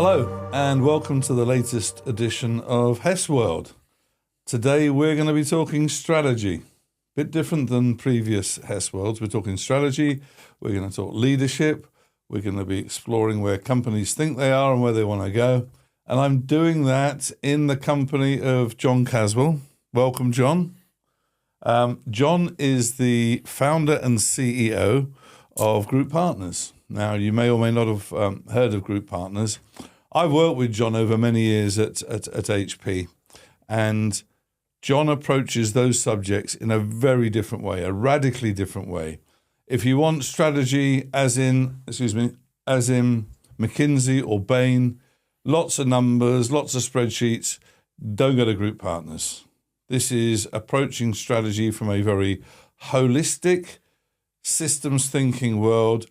Hello, and welcome to the latest edition of Hess World. Today we're going to be talking strategy. Bit different than previous Hess Worlds. We're talking strategy, we're going to talk leadership, we're going to be exploring where companies think they are and where they want to go. And I'm doing that in the company of John Caswell. Welcome, John. John is the founder and CEO of Group Partners. Now, you may or may not have heard of Group Partners. I've worked with John over many years at HP, and John approaches those subjects in a very different way, a radically different way. If you want strategy, as in McKinsey or Bain, lots of numbers, lots of spreadsheets, don't go to Group Partners. This is approaching strategy from a very holistic, systems thinking world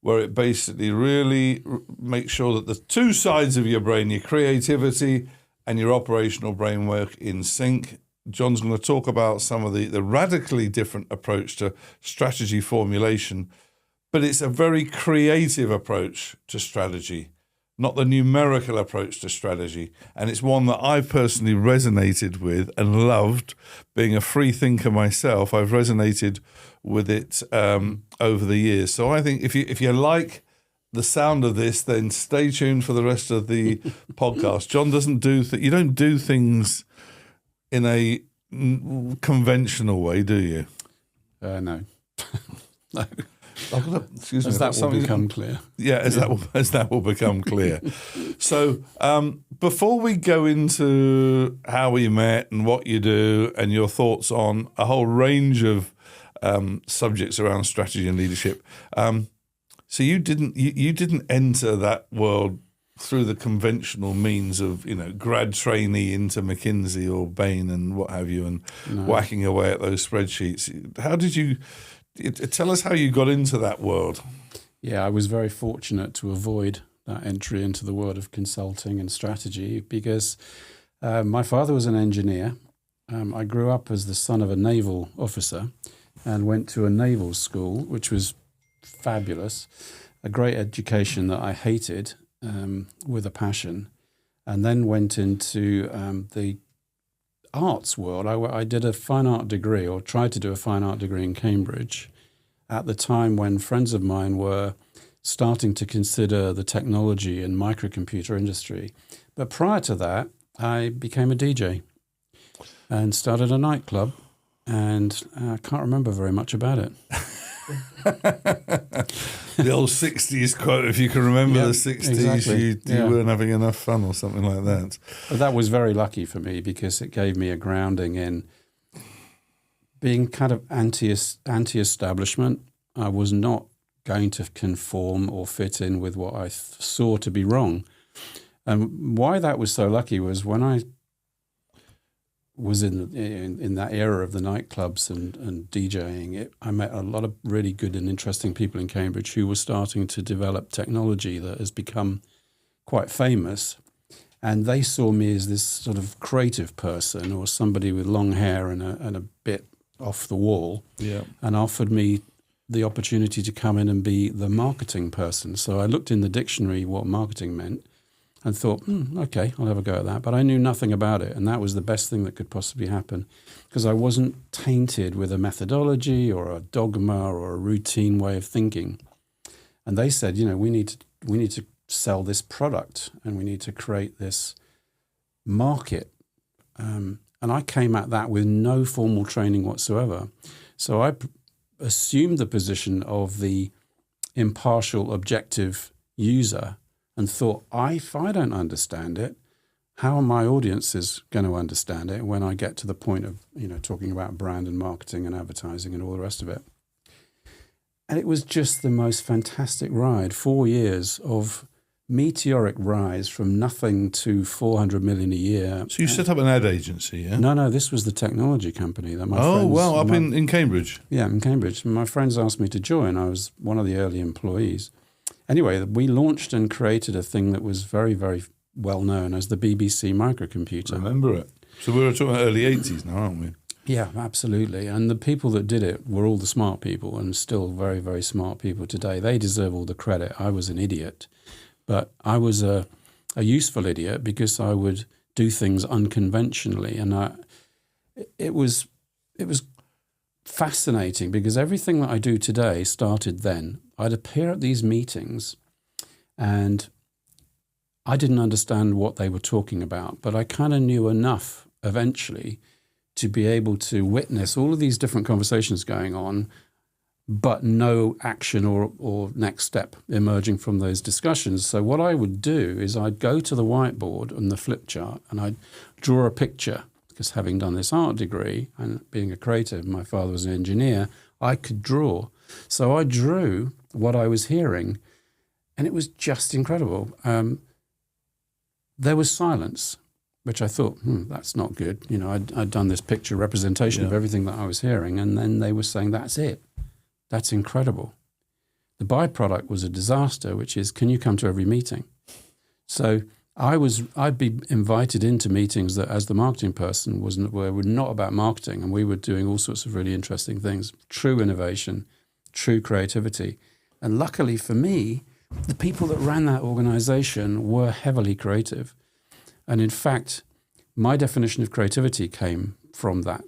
where it basically really makes sure that the two sides of your brain, your creativity and your operational brain, work in sync. John's going to talk about some of the radically different approach to strategy formulation, but it's a very creative approach to strategy, not the numerical approach to strategy. And it's one that I've personally resonated with and loved. Being a free thinker myself, I've resonated with it over the years. So I think if you like the sound of this, then stay tuned for the rest of the podcast. John doesn't do you don't do things in a conventional way, do you? No. No. Excuse me. As that will become clear. Yeah, as that will become clear. So before we go into how we met and what you do and your thoughts on a whole range of subjects around strategy and leadership, so you didn't enter that world through the conventional means of grad trainee into McKinsey or Bain and what have you, and whacking away at those spreadsheets. How did you? Tell us how you got into that world. Yeah, I was very fortunate to avoid that entry into the world of consulting and strategy because my father was an engineer. I grew up as the son of a naval officer and went to a naval school, which was fabulous, a great education that I hated with a passion, and then went into the arts world. I did a fine art degree, or tried to do a fine art degree in Cambridge at the time when friends of mine were starting to consider the technology and microcomputer industry. But prior to that, I became a DJ and started a nightclub, and I can't remember very much about it. The old 60s quote, if you can remember the 60s, exactly. you weren't having enough fun or something like that. But that was very lucky for me because it gave me a grounding in being kind of anti-establishment. I was not going to conform or fit in with what I saw to be wrong. And why that was so lucky was when I was in that era of the nightclubs and DJing, I met a lot of really good and interesting people in Cambridge who were starting to develop technology that has become quite famous. And they saw me as this sort of creative person or somebody with long hair and a bit off the wall, and offered me the opportunity to come in and be the marketing person. So I looked in the dictionary what marketing meant and thought, okay, I'll have a go at that. But I knew nothing about it, and that was the best thing that could possibly happen because I wasn't tainted with a methodology or a dogma or a routine way of thinking. And they said, we need to sell this product and we need to create this market. And I came at that with no formal training whatsoever. So I assumed the position of the impartial, objective user and thought, if I don't understand it, how are my audiences going to understand it when I get to the point of, talking about brand and marketing and advertising and all the rest of it? And it was just the most fantastic ride, 4 years of meteoric rise from nothing to 400 million a year. So you set up an ad agency, yeah? No, this was the technology company that my friends... Oh, wow, in Cambridge? Yeah, in Cambridge. My friends asked me to join. I was one of the early employees. Anyway, we launched and created a thing that was very, very well known as the BBC microcomputer. I remember it. So we're talking about early 80s now, aren't we? Yeah, absolutely. And the people that did it were all the smart people and still very, very smart people today. They deserve all the credit. I was an idiot. But I was a a useful idiot because I would do things unconventionally. And it was fascinating because everything that I do today started then. I'd appear at these meetings and I didn't understand what they were talking about, but I kind of knew enough eventually to be able to witness all of these different conversations going on, but no action or next step emerging from those discussions. So what I would do is I'd go to the whiteboard and the flip chart and I'd draw a picture, because having done this art degree and being a creative, my father was an engineer, I could draw. So I drew what I was hearing and it was just incredible. There was silence, which I thought, that's not good. You know, I'd done this picture representation of everything that I was hearing, and then they were saying, that's it. That's incredible. The byproduct was a disaster, which is, can you come to every meeting? So I'd be invited into meetings that, as the marketing person, were not about marketing, and we were doing all sorts of really interesting things, true innovation, true creativity. And luckily for me, the people that ran that organization were heavily creative. And in fact, my definition of creativity came from that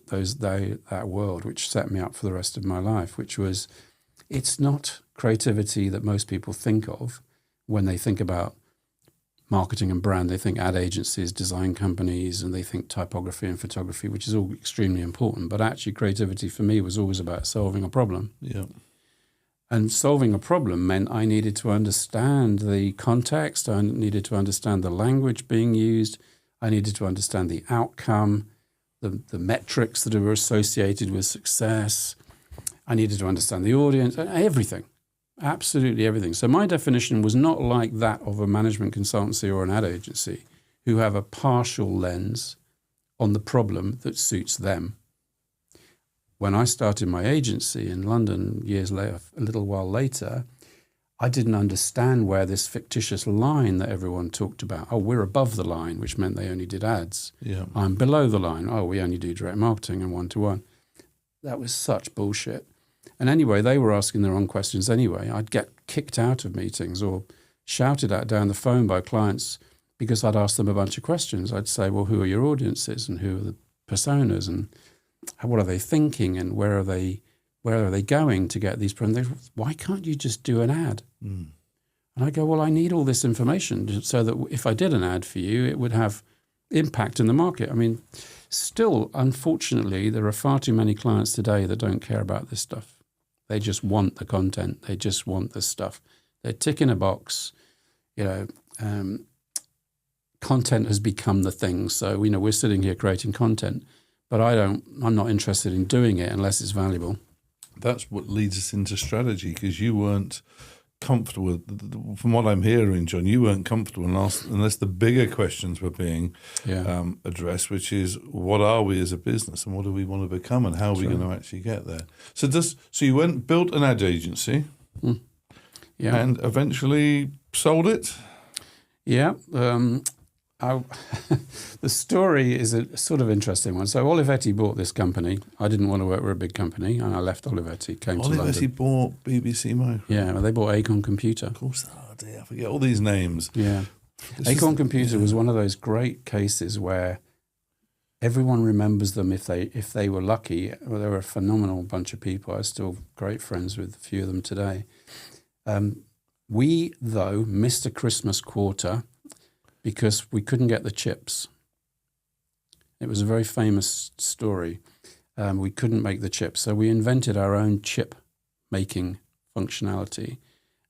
world, which set me up for the rest of my life, which was, it's not creativity that most people think of when they think about marketing and brand. They think ad agencies, design companies, and they think typography and photography, which is all extremely important. But actually, creativity for me was always about solving a problem. Yeah. And solving a problem meant I needed to understand the context, I needed to understand the language being used, I needed to understand the outcome, the metrics that were associated with success. I needed to understand the audience, everything, absolutely everything. So my definition was not like that of a management consultancy or an ad agency who have a partial lens on the problem that suits them. When I started my agency in London years later, a little while later, I didn't understand where this fictitious line that everyone talked about, we're above the line, which meant they only did ads. Yeah. I'm below the line. We only do direct marketing and one-to-one. That was such bullshit. And anyway, they were asking the wrong questions anyway. I'd get kicked out of meetings or shouted at down the phone by clients because I'd ask them a bunch of questions. I'd say, well, who are your audiences and who are the personas and what are they thinking and where are they going to get these? Why can't you just do an ad? And I go, well, I need all this information so that if I did an ad for you, it would have impact in the market. I mean, still, unfortunately, there are far too many clients today that don't care about this stuff. They just want the content. They just want the stuff. They're ticking a box. Content has become the thing. So, we're sitting here creating content, but I'm not interested in doing it unless it's valuable. That's what leads us into strategy, because you weren't comfortable, from what I'm hearing, John, you weren't comfortable unless the bigger questions were being addressed, which is, what are we as a business and what do we want to become and how are we going to actually get there? So you built an ad agency and eventually sold it? Yeah. The story is a sort of interesting one. So Olivetti bought this company. I didn't want to work for a big company, and I left Olivetti, came to London. Olivetti bought BBC Micro. Yeah, well, they bought Acorn Computer. Of course, dear, I forget all these names. Yeah. Acorn Computer was one of those great cases where everyone remembers them if they were lucky. Well, they were a phenomenal bunch of people. I'm still great friends with a few of them today. We, though, missed a Christmas quarter because we couldn't get the chips. It was a very famous story. We couldn't make the chips, so we invented our own chip-making functionality,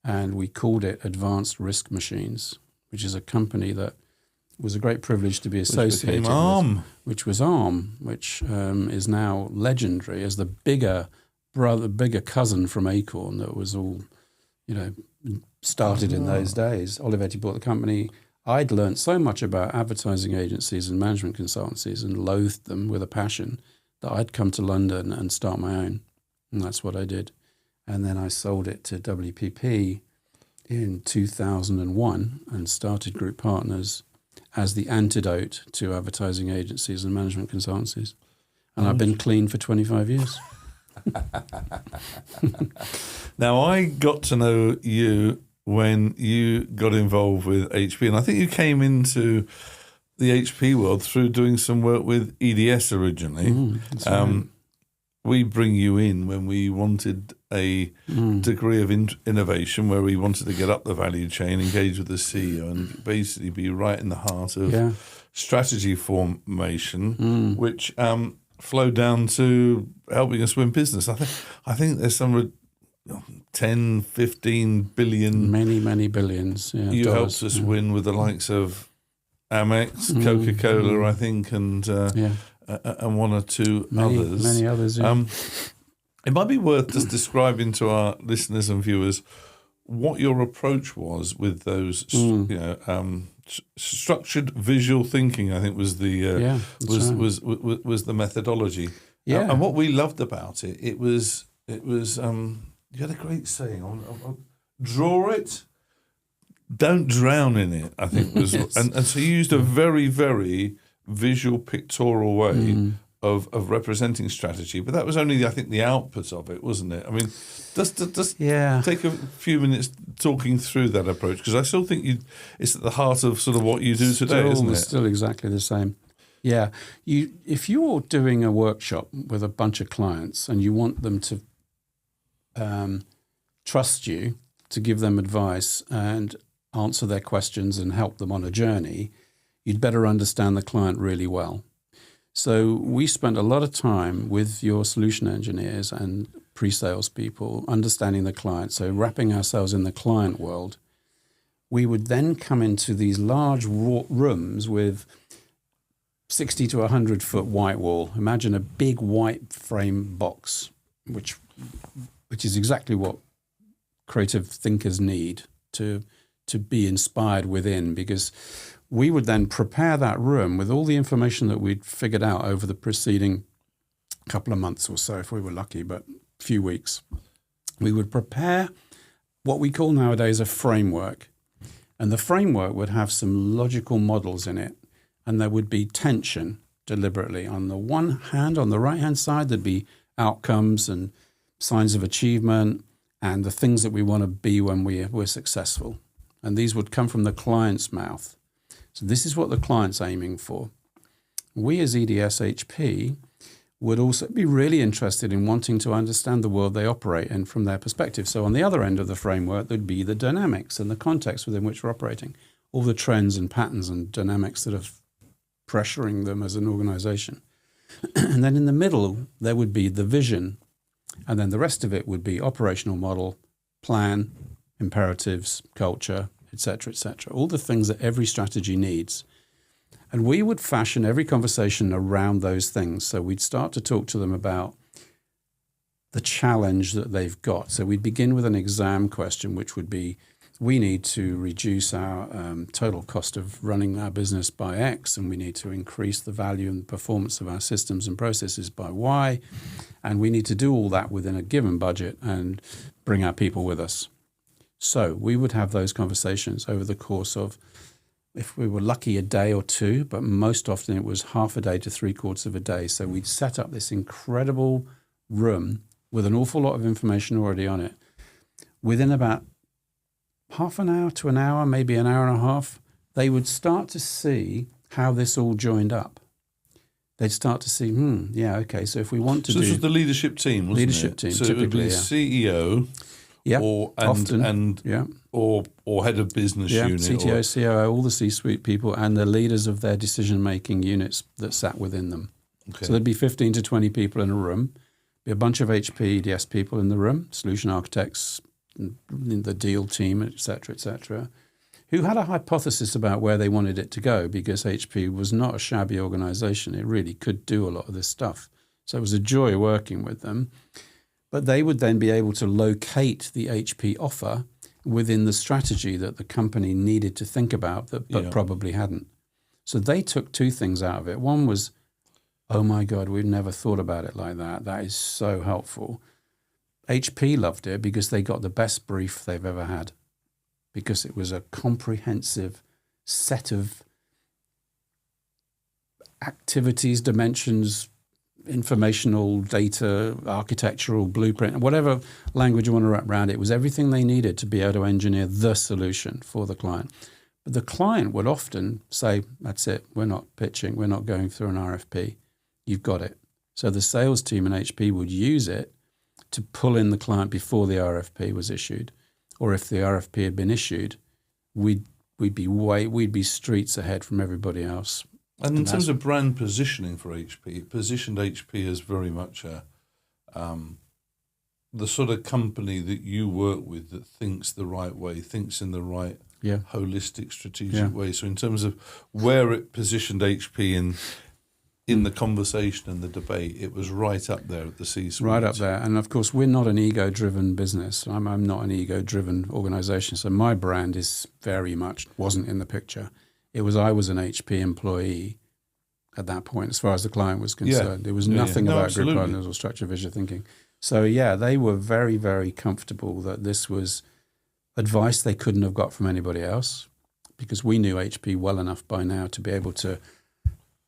and we called it Advanced Risk Machines, which is a company that was a great privilege to be associated with. ARM. Which was ARM, which is now legendary as the bigger cousin from Acorn that was all, started in those days. Olivetti bought the company. I'd learned so much about advertising agencies and management consultancies and loathed them with a passion that I'd come to London and start my own. And that's what I did. And then I sold it to WPP in 2001 and started Group Partners as the antidote to advertising agencies and management consultancies. And I've been clean for 25 years. Now, I got to know you when you got involved with HP, and I think you came into the HP world through doing some work with EDS originally. That's right. We bring you in when we wanted a degree of innovation, where we wanted to get up the value chain, engage with the CEO, and basically be right in the heart of strategy formation, which flowed down to helping us win business. I think there's some 10, 15 billion. Many billions. Yeah, you dollars, helped us win with the likes of Amex, Coca-Cola, I think, and one or two others. Many others, yeah. It might be worth just describing to our listeners and viewers what your approach was with those, structured visual thinking. I think was the was the methodology. Yeah, and what we loved about it, it was you had a great saying on draw it, don't drown in it. I think was Yes. and so you used a very, very visual, pictorial way of representing strategy, but that was only, I think, the output of it, wasn't it? I mean, just take a few minutes talking through that approach, because I still think it's at the heart of sort of what you do today, isn't it? Still exactly the same. Yeah, if you're doing a workshop with a bunch of clients and you want them to trust you to give them advice and answer their questions and help them on a journey, you'd better understand the client really well. So we spent a lot of time with your solution engineers and pre-sales people understanding the client, so wrapping ourselves in the client world. We would then come into these large rooms with 60 to 100 foot white wall. Imagine a big white frame box, which is exactly what creative thinkers need to be inspired within, because we would then prepare that room with all the information that we'd figured out over the preceding couple of months or so, if we were lucky, but a few weeks. We would prepare what we call nowadays a framework. And the framework would have some logical models in it. And there would be tension deliberately. On the one hand, on the right-hand side, there'd be outcomes and signs of achievement and the things that we want to be when we're successful. And these would come from the client's mouth. So this is what the client's aiming for. We as EDS HP would also be really interested in wanting to understand the world they operate in from their perspective. So on the other end of the framework, there'd be the dynamics and the context within which we're operating, all the trends and patterns and dynamics that are pressuring them as an organization. And then in the middle, there would be the vision. And then the rest of it would be operational model, plan, imperatives, culture, etc., all the things that every strategy needs. And we would fashion every conversation around those things. So we'd start to talk to them about the challenge that they've got. So we'd begin with an exam question, which would be, we need to reduce our total cost of running our business by X, and we need to increase the value and performance of our systems and processes by Y, and we need to do all that within a given budget and bring our people with us. So we would have those conversations over the course of, if we were lucky, a day or two, but most often it was half a day to 3/4 of a day. So we'd set up this incredible room with an awful lot of information already on it. Within about half an hour to an hour, maybe an hour and a half, they would start to see how this all joined up. They'd start to see, okay, so if we want to so this was the leadership team, wasn't leadership it? team, so it would be the CEO, or head of business unit, CTO, COO, all the C-suite people, and the leaders of their decision-making units that sat within them. Okay. So there'd be 15 to 20 people in a room, be a bunch of HP, EDS people in the room, solution architects, the deal team, et cetera, who had a hypothesis about where they wanted it to go, because HP was not a shabby organization. It really could do a lot of this stuff. So it was a joy working with them. But they would then be able to locate the HP offer within the strategy that the company needed to think about, but probably hadn't. So they took two things out of it. One was, oh my God, we've never thought about it like that. That is so helpful. HP loved it because they got the best brief they've ever had, because it was a comprehensive set of activities, dimensions, informational data, architectural blueprint, whatever language you want to wrap around it, was everything they needed to be able to engineer the solution for the client. But the client would often say, that's it, we're not pitching, we're not going through an RFP, you've got it. So the sales team in HP would use it to pull in the client before the RFP was issued. Or if the RFP had been issued, we'd be streets ahead from everybody else. And in terms of brand positioning for HP, it positioned HP as very much the sort of company that you work with that thinks the right way, thinks in the right holistic, strategic way. So in terms of where it positioned HP in the conversation and the debate, it was right up there at the C-suite. Right up there. And of course, we're not an ego-driven business. I'm not an ego-driven organization. So my brand wasn't in the picture. I was an HP employee at that point, as far as the client was concerned. There was nothing about absolutely. group partners or structure visual thinking. So they were very, very comfortable that this was advice they couldn't have got from anybody else, because we knew HP well enough by now to be able to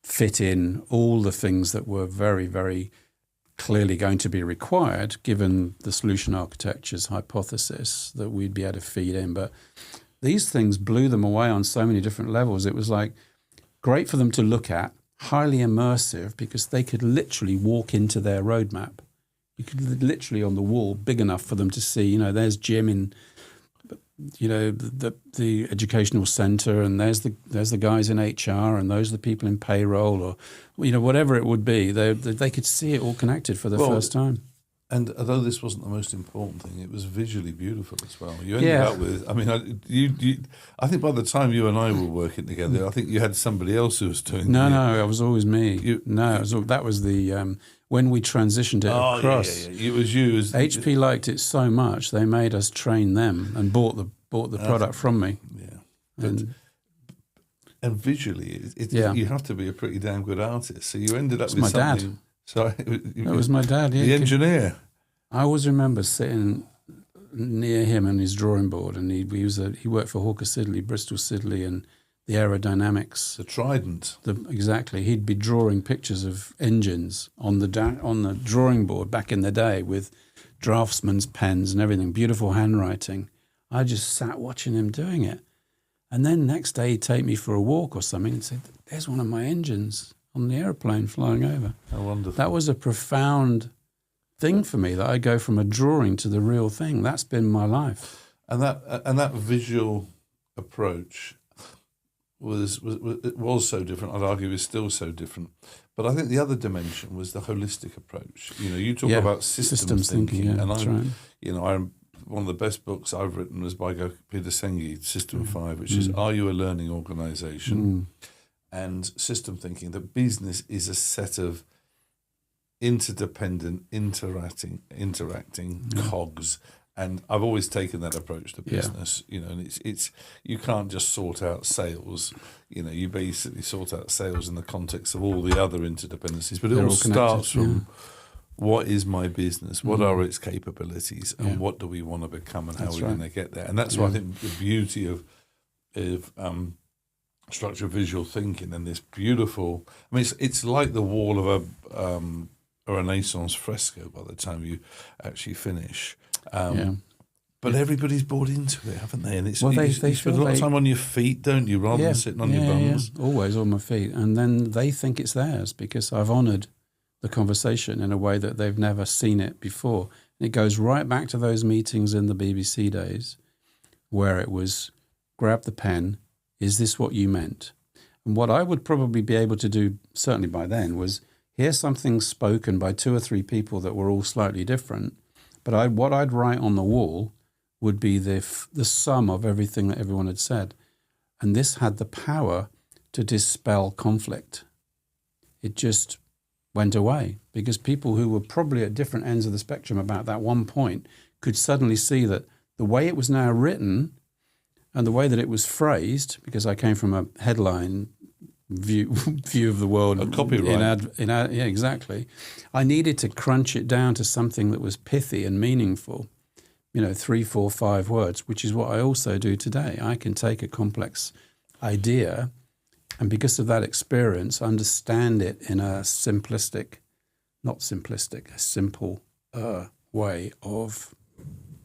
fit in all the things that were very, very clearly going to be required, given the solution architecture's hypothesis that we'd be able to feed in. But these things blew them away on so many different levels. It was like great for them to look at, highly immersive, because they could literally walk into their roadmap. You could literally on the wall, big enough for them to see, there's Jim in, the educational center, and there's the guys in HR, and those are the people in payroll, or, whatever it would be. They could see it all connected for the first time. And although this wasn't the most important thing, it was visually beautiful as well. You ended up with, I think by the time you and I were working together, I think you had somebody else who was doing No, it was always me. That was the, when we transitioned it across. It was you. HP liked it so much, they made us train them and bought the product from me. Yeah. And visually, you have to be a pretty damn good artist. So you ended up with my something... dad. So it was my dad. The engineer. I always remember sitting near him and his drawing board, and he worked for Hawker Siddeley, Bristol Siddeley, and the aerodynamics. The Trident. Exactly. He'd be drawing pictures of engines on the drawing board back in the day with draftsman's pens and everything, beautiful handwriting. I just sat watching him doing it. And then next day he'd take me for a walk or something and say, there's one of my engines on the airplane flying over. How wonderful. That was a profound thing for me, that I go from a drawing to the real thing. That's been my life. And that visual approach was so different. I'd argue is still so different. But I think the other dimension was the holistic approach. You talk about systems thinking, and I'm one of the best books I've written was by Peter Senge, System 5, which is Are You a Learning Organization? And system thinking, that business is a set of interdependent, interacting cogs. And I've always taken that approach to business, and it's you can't just sort out sales. You basically sort out sales in the context of all the other interdependencies. But it all starts from what is my business, what are its capabilities, and what do we want to become, and how are we going to get there. And that's why I think the beauty of structured visual thinking and this beautiful. It's like the wall of a Renaissance fresco by the time you actually finish. But everybody's bought into it, haven't they? And it's you spend a lot of time on your feet, don't you, rather than sitting on your bums? Yeah. Always on my feet. And then they think it's theirs because I've honoured the conversation in a way that they've never seen it before. And it goes right back to those meetings in the BBC days where it was, grab the pen, is this what you meant? And what I would probably be able to do, certainly by then, was hear something spoken by 2 or 3 people that were all slightly different. But what I'd write on the wall would be the sum of everything that everyone had said. And this had the power to dispel conflict. It just went away because people who were probably at different ends of the spectrum about that one point could suddenly see that the way it was now written and the way that it was phrased, because I came from a headline view of the world. A copyright. Exactly. I needed to crunch it down to something that was pithy and meaningful, 3, 4, 5 words, which is what I also do today. I can take a complex idea and because of that experience, understand it in a simplistic not simplistic, a simple way of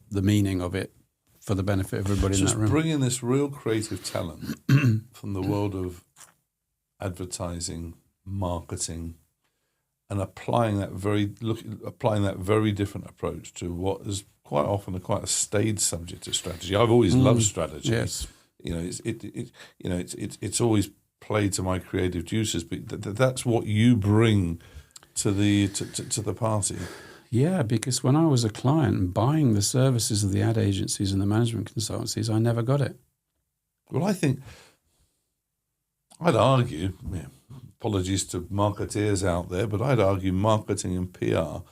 the meaning of it for the benefit of everybody in that room. Just bringing this real creative talent from the world of advertising, marketing, and applying that very different approach to what is quite often quite a staid subject of strategy. I've always loved strategy. Yes, it's always played to my creative juices, but that's what you bring to the party. Yeah, because when I was a client buying the services of the ad agencies and the management consultancies, I never got it. Well, I think I'd argue, apologies to marketeers out there, but I'd argue marketing and PR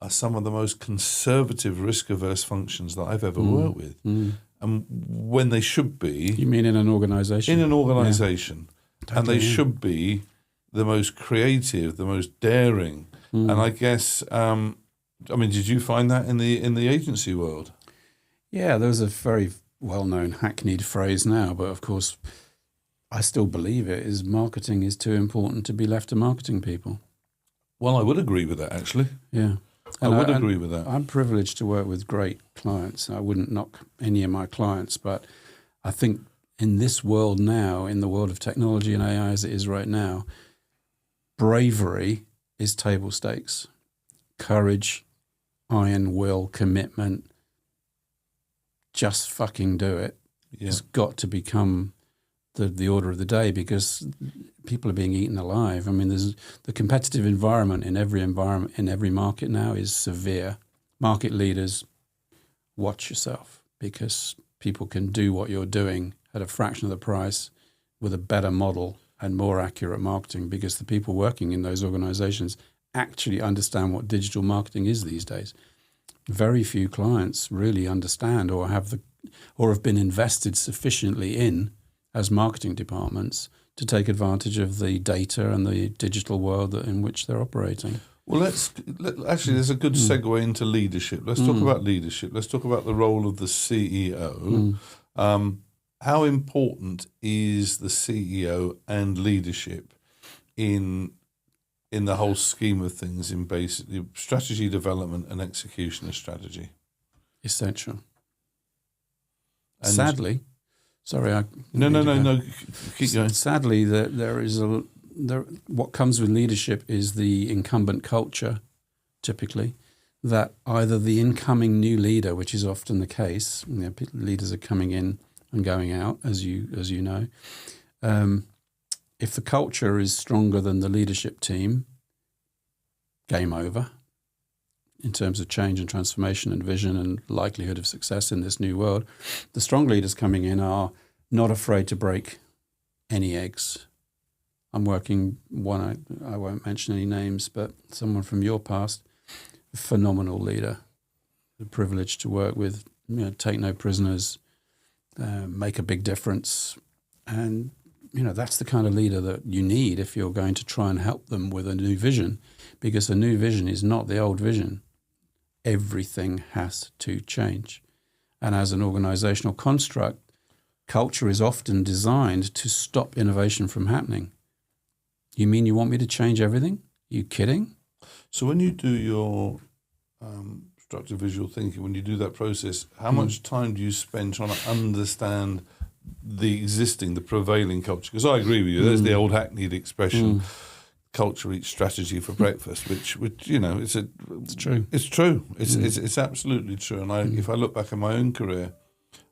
are some of the most conservative, risk-averse functions that I've ever worked with. And when they should be... You mean in an organisation? In an organisation. Yeah. And they should be the most creative, the most daring. And I guess... did you find that in the agency world? Yeah, there's a very well-known hackneyed phrase now, but of course I still believe it, is marketing is too important to be left to marketing people. Well, I would agree with that, actually. Yeah. I would agree with that. I'm privileged to work with great clients. I wouldn't knock any of my clients, but I think in this world now, in the world of technology and AI as it is right now, bravery is table stakes. Courage, iron will, commitment, just fucking do it. Yeah. It's got to become the order of the day, because people are being eaten alive. I mean, there's the competitive environment, in every market now is severe. Market leaders, watch yourself, because people can do what you're doing at a fraction of the price with a better model and more accurate marketing, because the people working in those organizations actually understand what digital marketing is these days. Very few clients really understand or have been invested sufficiently in as marketing departments to take advantage of the data and the digital world in which they're operating. Well, actually, there's a good segue into leadership. Let's talk about leadership. Let's talk about the role of the CEO. How important is the CEO and leadership in the whole scheme of things, in basically strategy development and execution of strategy? Essential. And sadly, sorry, no, keep going. Sadly, what comes with leadership is the incumbent culture, typically, that either the incoming new leader, which is often the case, leaders are coming in and going out, as you know. If the culture is stronger than the leadership team, game over in terms of change and transformation and vision and likelihood of success in this new world. The strong leaders coming in are not afraid to break any eggs. I'm working one, I won't mention any names, but someone from your past, a phenomenal leader, the privilege to work with, take no prisoners, make a big difference. And that's the kind of leader that you need if you're going to try and help them with a new vision, because a new vision is not the old vision. Everything has to change. And as an organizational construct, culture is often designed to stop innovation from happening. You mean you want me to change everything? Are you kidding? So when you do your structured visual thinking, when you do that process, how much time do you spend trying to understand the prevailing culture? Because I agree with you, there's the old hackneyed expression, culture eats strategy for breakfast, which it's true. It's true. It's absolutely true. And if I look back at my own career,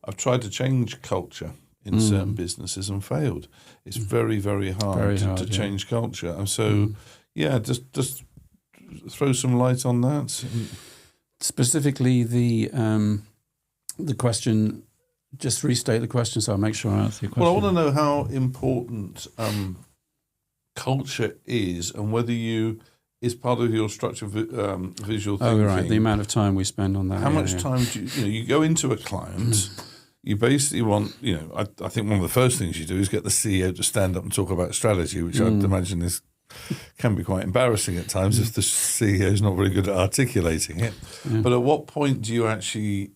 I've tried to change culture in certain businesses and failed. It's very, very hard to change culture. And so, just throw some light on that. Specifically, the question. Just restate the question, so I'll make sure I answer your question. Well, I want to know how important culture is, and whether is part of your structured visual thinking. Oh, right. The amount of time we spend on that. How much time do you go into a client? You basically want, I think one of the first things you do is get the CEO to stand up and talk about strategy, which I'd imagine can be quite embarrassing at times if the CEO is not very good at articulating it. Yeah. But at what point do you actually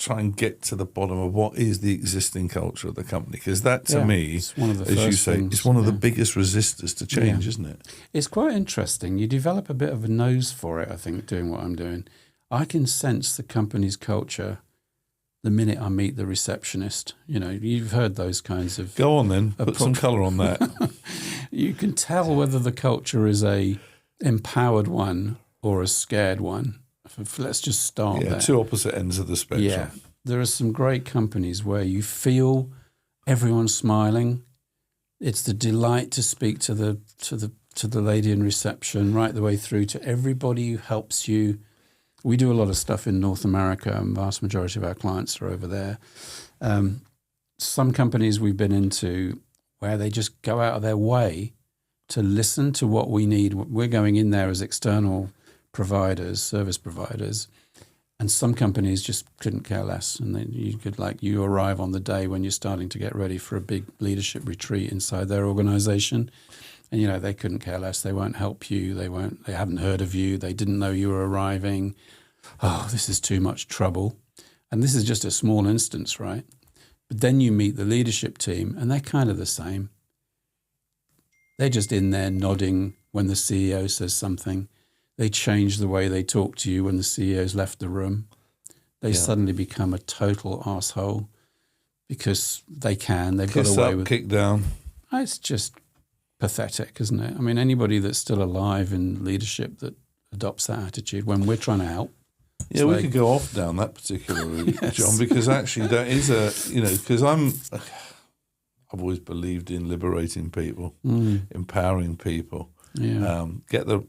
try and get to the bottom of what is the existing culture of the company, because that to me, it's one of the as first you say, things, it's one of the biggest resistors to change, isn't it? It's quite interesting. You develop a bit of a nose for it, I think, doing what I'm doing. I can sense the company's culture the minute I meet the receptionist. You know, you've heard those kinds of... Go on then, put some colour on that. You can tell whether the culture is a empowered one or a scared one. Let's just start there. Two opposite ends of the spectrum. Yeah, there are some great companies where you feel everyone smiling. It's the delight to speak to the lady in reception, right the way through to everybody who helps you. We do a lot of stuff in North America, and vast majority of our clients are over there. Some companies we've been into where they just go out of their way to listen to what we need. We're going in there as external providers, service providers, and some companies just couldn't care less. And then you arrive on the day when you're starting to get ready for a big leadership retreat inside their organization, and you know they couldn't care less. They won't help you. They haven't heard of you. They didn't know you were arriving. Oh, this is too much trouble. And this is just a small instance, right? But then you meet the leadership team, and they're kind of the same. They're just in there nodding when the CEO says something. They change the way they talk to you when the CEO's left the room. They suddenly become a total asshole because they can. They've got away with... Kick down. It's just pathetic, isn't it? I mean, anybody that's still alive in leadership that adopts that attitude when we're trying to help. Yeah, we could go off down that particular route, John, because actually that is because I've always believed in liberating people, empowering people. Yeah.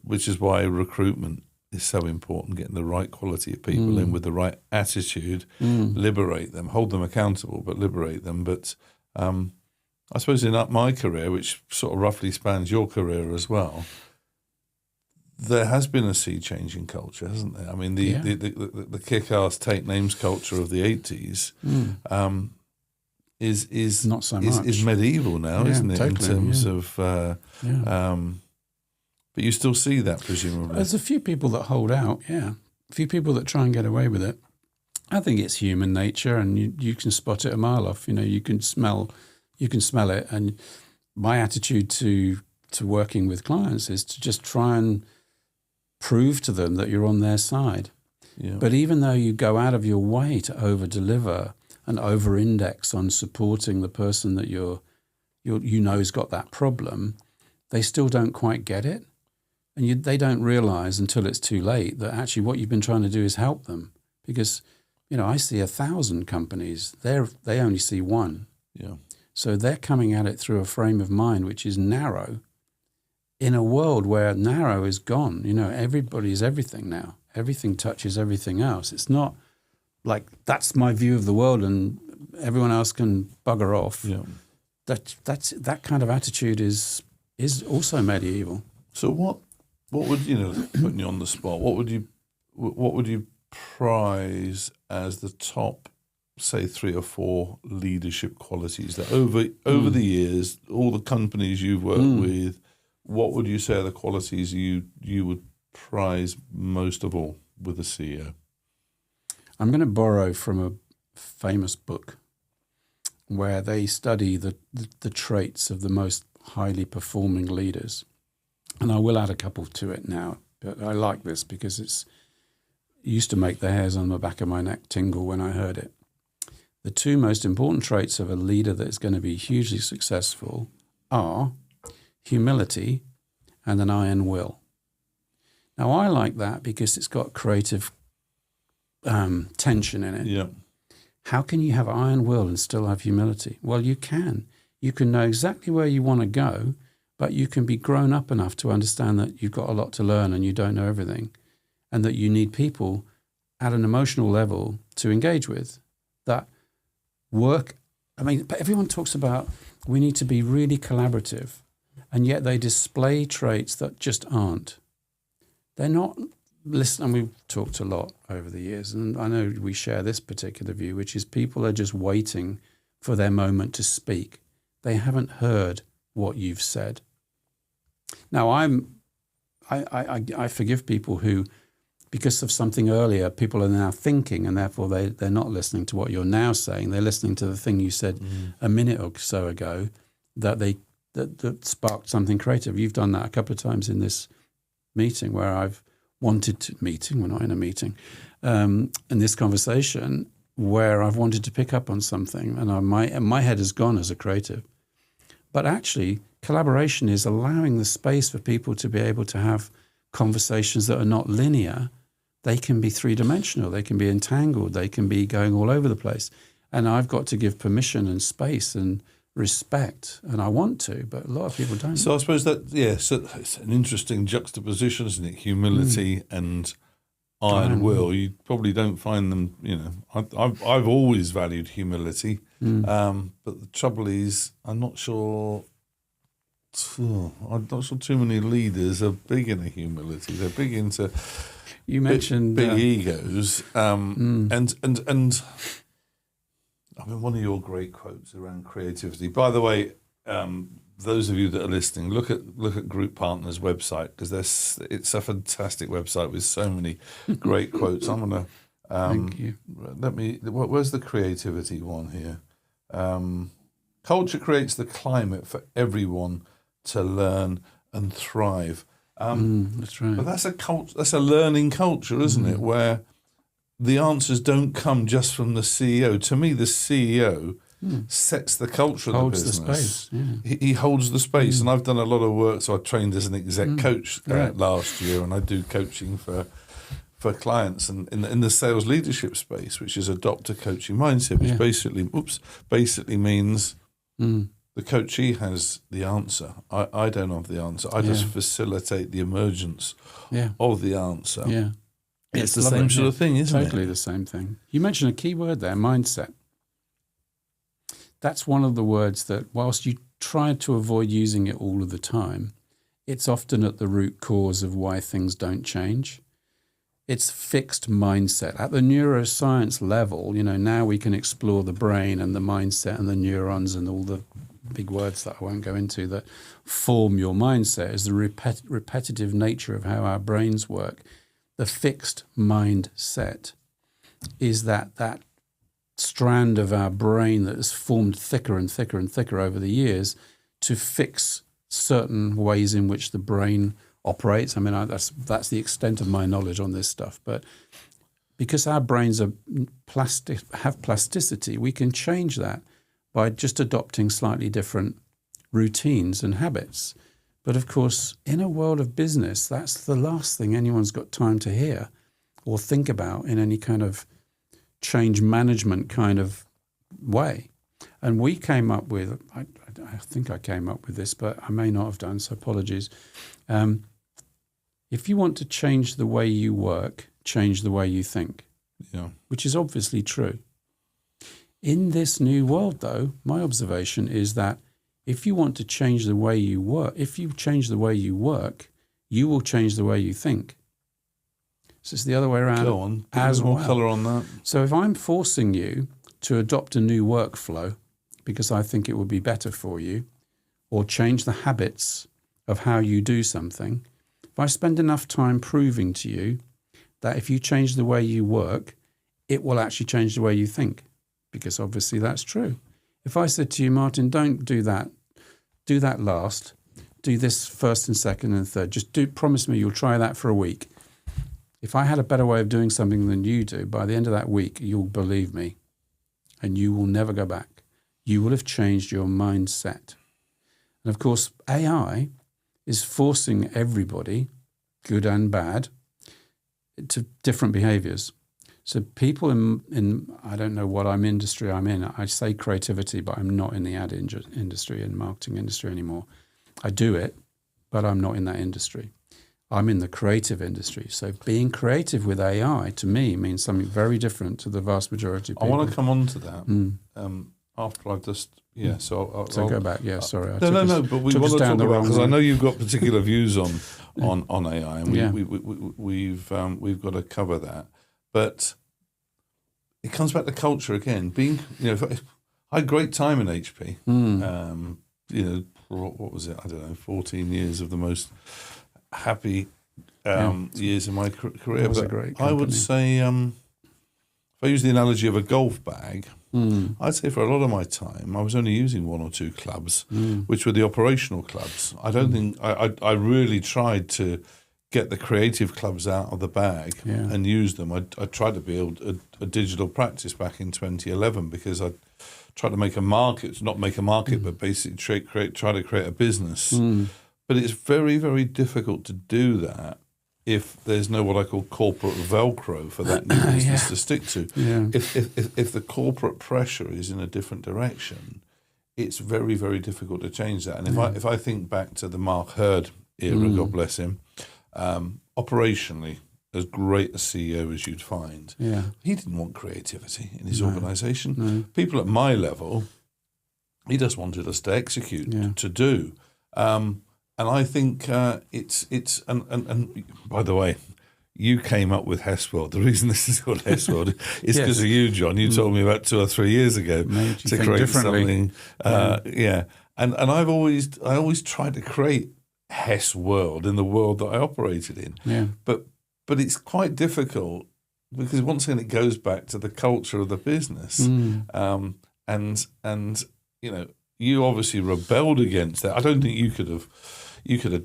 Which is why recruitment is so important, getting the right quality of people in with the right attitude, liberate them, hold them accountable, but liberate them. But I suppose in my career, which sort of roughly spans your career as well, there has been a sea change in culture, hasn't there? I mean, the kick-ass take names culture of the 80s is not so much. Is medieval now, isn't it? Totally, in terms of but you still see that, presumably. There's a few people that hold out, a few people that try and get away with it. I think it's human nature, and you can spot it a mile off. You know, you can smell it. And my attitude to working with clients is to just try and prove to them that you're on their side. Yeah. But even though you go out of your way to over-deliver and over-index on supporting the person that you know has got that problem, they still don't quite get it. And they don't realize until it's too late that actually what you've been trying to do is help them. Because, you know, I see 1,000 companies. They only see one. Yeah. So they're coming at it through a frame of mind which is narrow in a world where narrow is gone. You know, everybody's everything now. Everything touches everything else. It's not like that's my view of the world and everyone else can bugger off. Yeah. That kind of attitude is also medieval. So what would, putting you on the spot, what would you prize as the top, say, 3 or 4 leadership qualities that over the years, all the companies you've worked with, what would you say are the qualities you would prize most of all with a CEO? I'm going to borrow from a famous book where they study the traits of the most highly performing leaders. And I will add a couple to it now, but I like this because it used to make the hairs on the back of my neck tingle when I heard it. The 2 most important traits of a leader that is going to be hugely successful are humility and an iron will. Now, I like that because it's got creative tension in it. Yeah. How can you have iron will and still have humility? Well, you can. You can know exactly where you want to go, but you can be grown up enough to understand that you've got a lot to learn and you don't know everything, and that you need people at an emotional level to engage with that work. I mean, everyone talks about we need to be really collaborative, and yet they display traits that just aren't. They're not listening. And we've talked a lot over the years, and I know we share this particular view, which is people are just waiting for their moment to speak. They haven't heard what you've said. Now, I forgive people who, because of something earlier, people are now thinking, and therefore they're not listening to what you're now saying. They're listening to the thing you said a minute or so ago that sparked something creative. You've done that a couple of times in this meeting where I've wanted to, we're not in a meeting, in this conversation where I've wanted to pick up on something, and my head has gone as a creative. But actually, collaboration is allowing the space for people to be able to have conversations that are not linear. They can be three-dimensional, they can be entangled, they can be going all over the place. And I've got to give permission and space and respect, and I want to, but a lot of people don't. So I suppose that, so it's an interesting juxtaposition, isn't it? Humility and iron will. You probably don't find them, I've always valued humility, but the trouble is I'm not sure too many leaders are big into humility. They're big into mentioned big egos, and I mean, one of your great quotes around creativity. By the way, those of you that are listening, look at Group Partners' website, because it's a fantastic website with so many great quotes. I'm gonna thank you. Where's the creativity one here? Culture creates the climate for everyone to learn and thrive. That's right. But that's a learning culture, isn't it? Where the answers don't come just from the CEO. To me, the CEO sets the culture of the business. Holds the space. Yeah. He holds the space. And I've done a lot of work. So I trained as an exec coach last year, and I do coaching for clients and in the sales leadership space, which is adopt a coaching mindset, which basically means the coachee has the answer. I don't have the answer. I just facilitate the emergence of the answer. Yeah. It's the same sort of thing, isn't it? Totally the same thing. You mentioned a key word there, mindset. That's one of the words that, whilst you try to avoid using it all of the time, it's often at the root cause of why things don't change. It's fixed mindset. At the neuroscience level, now we can explore the brain and the mindset and the neurons and all the big words that I won't go into that form your mindset, is the repetitive nature of how our brains work. The fixed mindset is that strand of our brain that has formed thicker and thicker and thicker over the years to fix certain ways in which the brain operates. I mean, that's the extent of my knowledge on this stuff. But because our brains have plasticity, we can change that by just adopting slightly different routines and habits. But of course, in a world of business, that's the last thing anyone's got time to hear or think about in any kind of change management kind of way. And we came up with, I think I came up with this, but I may not have done, so apologies. If you want to change the way you work, change the way you think, which is obviously true. In this new world, though, my observation is that if you want to change the way you work, if you change the way you work, you will change the way you think. So it's the other way around. Go on. Give more colour on that. So if I'm forcing you to adopt a new workflow because I think it would be better for you, or change the habits of how you do something, if I spend enough time proving to you that if you change the way you work, it will actually change the way you think, because obviously that's true. If I said to you, Martin, don't do that last, do this first and second and third, promise me you'll try that for a week. If I had a better way of doing something than you do, by the end of that week, you'll believe me and you will never go back. You will have changed your mindset. And of course, AI is forcing everybody, good and bad, to different behaviors. So people in I don't know what industry I'm in. I say creativity, but I'm not in the ad industry and marketing industry anymore. I do it, but I'm not in that industry. I'm in the creative industry. So being creative with AI, to me, means something very different to the vast majority of people. I want to come on to that after I've just... Yeah, so I'll go back. Yeah, sorry. No. But we want to talk about, because I know you've got particular views on AI, and we've got to cover that. But it comes back to culture again. Being, I had a great time in HP. What was it? I don't know, 14 years of the most happy years in my career. It was a But great I would company. say, if I use the analogy of a golf bag, I'd say for a lot of my time, I was only using one or two clubs, which were the operational clubs. I don't think I really tried to get the creative clubs out of the bag and use them. I tried to build a digital practice back in 2011 because I tried to make a market, not make a market, but basically try to create a business. But it's very, very difficult to do that if there's no what I call corporate Velcro for that new business to stick to. Yeah. If the corporate pressure is in a different direction, it's very, very difficult to change that. And if I think back to the Mark Hurd era, God bless him, operationally, as great a CEO as you'd find, he didn't want creativity in his organisation. No. People at my level, he just wanted us to execute, to do. And I think it's and by the way, you came up with Hess World. The reason this is called Hess World is because of you, John. You told me about 2 or 3 years ago to create something. And I always tried to create Hess World in the world that I operated in. Yeah. But it's quite difficult because once again it goes back to the culture of the business. And you know, you obviously rebelled against that. I don't think you could have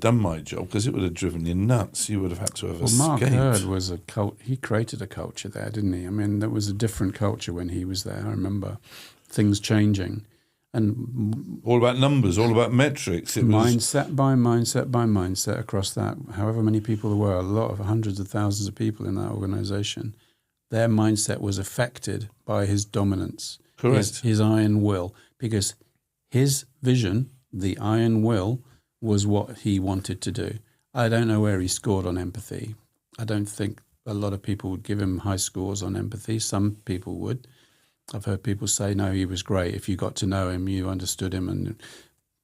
done my job because it would have driven you nuts. You would have had to have escaped. Mark Hurd was he created a culture there, didn't he? I mean, there was a different culture when he was there. I remember things changing. And all about numbers, all about metrics. It mindset by mindset by mindset across that, however many people there were, a lot of hundreds of thousands of people in that organization, their mindset was affected by his dominance. Correct. His iron will. Because his vision, the iron will, was what he wanted to do. I don't know where he scored on empathy. I don't think a lot of people would give him high scores on empathy. Some people would. I've heard people say, no, he was great. If you got to know him, you understood him. And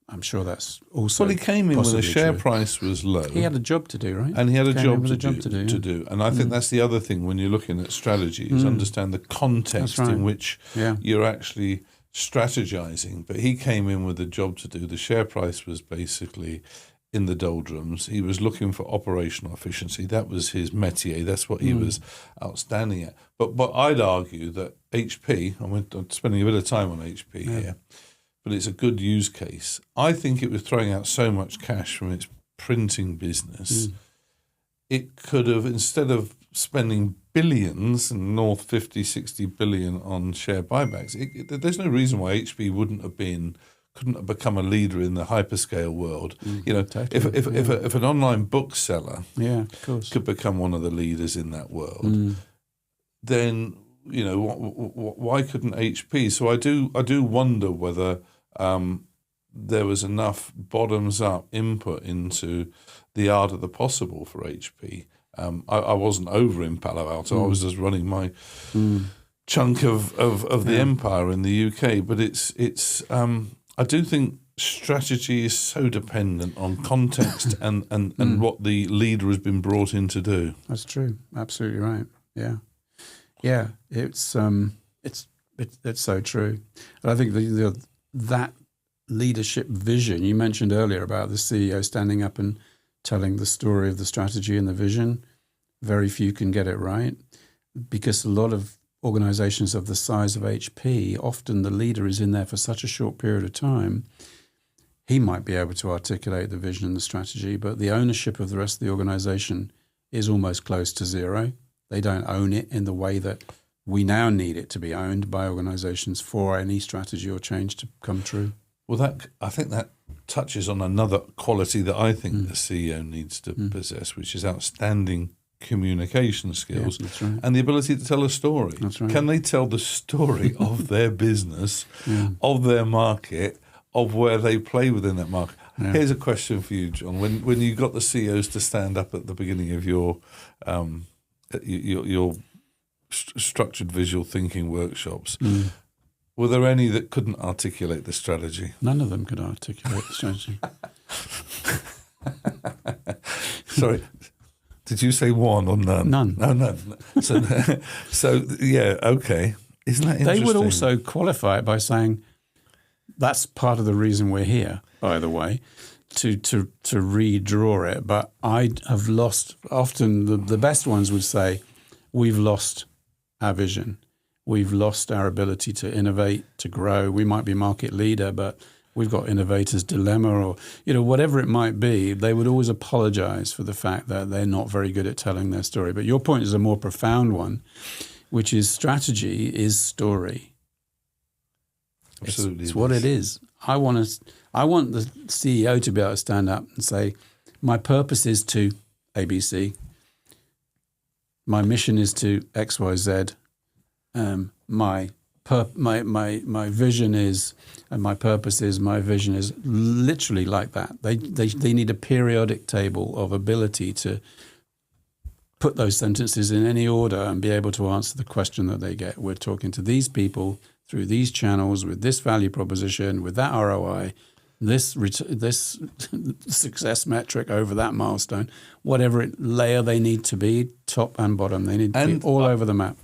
I'm sure that's also Well, he came in when the share true. price was low. He had a job to do, right? And he had a job to do. do. And I think that's the other thing when you're looking at strategy is understand the context in which you're actually strategizing. But he came in with a job to do. The share price was basically in the doldrums. He was looking for operational efficiency. That was his métier. That's what he was outstanding at. But I'd argue that HP, I'm spending a bit of time on HP here, but it's a good use case. I think it was throwing out so much cash from its printing business, it could have, instead of spending billions, north 50, 60 billion on share buybacks, there's no reason why HP couldn't have become a leader in the hyperscale world. You know, totally. If an online bookseller could become one of the leaders in that world, then you know why couldn't HP? So I do wonder whether there was enough bottoms up input into the art of the possible for HP. I wasn't over in Palo Alto. I was just running my chunk of the empire in the UK. But it's I do think strategy is so dependent on context and what the leader has been brought in to do. That's true. Absolutely right. Yeah. It's so true. And I think that leadership vision you mentioned earlier about the CEO standing up and telling the story of the strategy and the vision, very few can get it right, because a lot of organizations of the size of HP, often the leader is in there for such a short period of time. He might be able to articulate the vision and the strategy, but the ownership of the rest of the organization is almost close to zero. They don't own it in the way that we now need it to be owned by organizations for any strategy or change to come true. Well, I think that touches on another quality that I think the CEO needs to possess, which is outstanding communication skills and the ability to tell a story. That's right. Can they tell the story of their business, of their market, of where they play within that market? Here's a question for you, John. When you got the CEOs to stand up at the beginning of your structured visual thinking workshops, were there any that couldn't articulate the strategy? None of them could articulate the strategy. Sorry. Did you say one or none? None. No, none. So yeah, okay. Isn't that interesting? They would also qualify it by saying, that's part of the reason we're here, by the way. to redraw it, but I have lost. Often the best ones would say, we've lost our vision. We've lost our ability to innovate, to grow. We might be market leader, but we've got innovator's dilemma, or whatever it might be. They would always apologize for the fact that they're not very good at telling their story. But your point is a more profound one, which is strategy is story. Absolutely, it's what it is. I want the CEO to be able to stand up and say, my purpose is to ABC. My mission is to XYZ. My vision is, and my purpose is, my vision is, literally like that. They need a periodic table of ability to put those sentences in any order and be able to answer the question that they get. We're talking to these people through these channels with this value proposition, with that ROI, this success metric over that milestone, whatever layer they need to be, top and bottom. They need to be all over the map.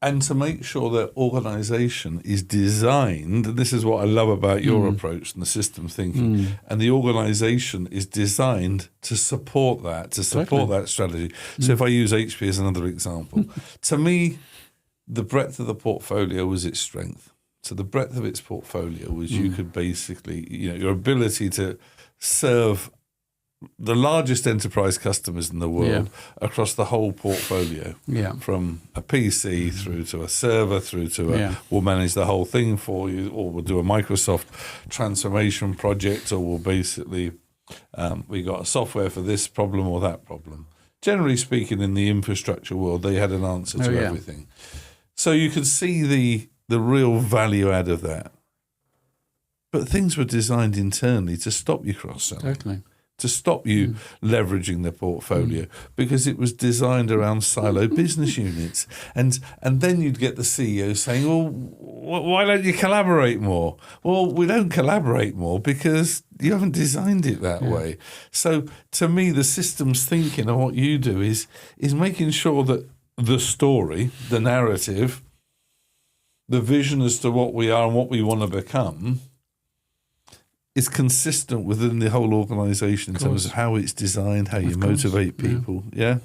And to make sure that organisation is designed, and this is what I love about your approach and the system thinking, and the organisation is designed to support that, that strategy. So if I use HP as another example, to me, the breadth of the portfolio was its strength. So the breadth of its portfolio was you could basically, your ability to serve the largest enterprise customers in the world across the whole portfolio, from a PC through to a server, through to we'll manage the whole thing for you, or we'll do a Microsoft transformation project, or we'll basically, we got a software for this problem or that problem. Generally speaking, in the infrastructure world, they had an answer to everything. So you could see the real value add of that. But things were designed internally to stop you cross-selling. Totally. To stop you leveraging the portfolio, because it was designed around siloed business units. And then you'd get the CEO saying, well, why don't you collaborate more? Well, we don't collaborate more because you haven't designed it that way. So to me, the systems thinking and what you do is making sure that the story, the narrative, the vision as to what we are and what we want to become is consistent within the whole organisation in terms of how it's designed, how you motivate people. Yeah.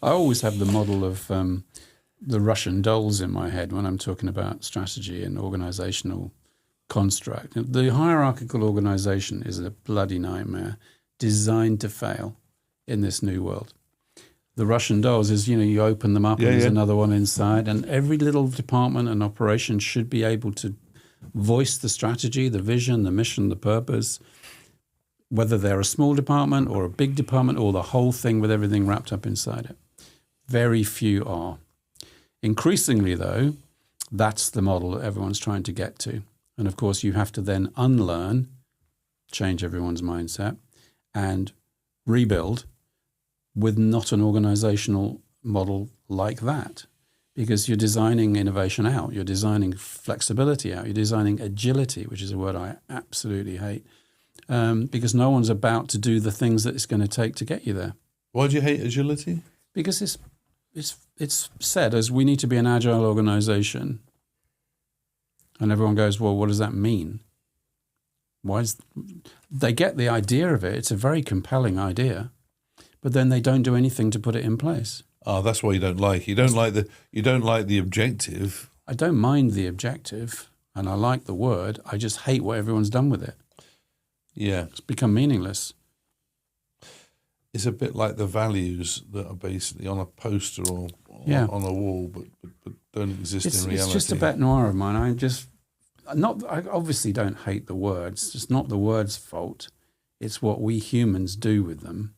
I always have the model of the Russian dolls in my head when I'm talking about strategy and organisational construct. The hierarchical organisation is a bloody nightmare, designed to fail in this new world. The Russian dolls is, you open them up and there's another one inside, and every little department and operation should be able to voice the strategy, the vision, the mission, the purpose, whether they're a small department or a big department or the whole thing with everything wrapped up inside it. Very few are. Increasingly, though, that's the model that everyone's trying to get to. And of course, you have to then unlearn, change everyone's mindset, and rebuild with not an organizational model like that. Because you're designing innovation out, you're designing flexibility out, you're designing agility, which is a word I absolutely hate, because no one's about to do the things that it's going to take to get you there. Why do you hate agility? Because it's said as we need to be an agile organization, and everyone goes, well, what does that mean? They get the idea of it. It's a very compelling idea, but then they don't do anything to put it in place. Oh, that's why you don't like. You don't like the objective. I don't mind the objective, and I like the word. I just hate what everyone's done with it. Yeah, it's become meaningless. It's a bit like the values that are basically on a poster or on a wall, but don't exist in reality. It's just a bête noire of mine. I obviously don't hate the words. It's not the word's fault. It's what we humans do with them.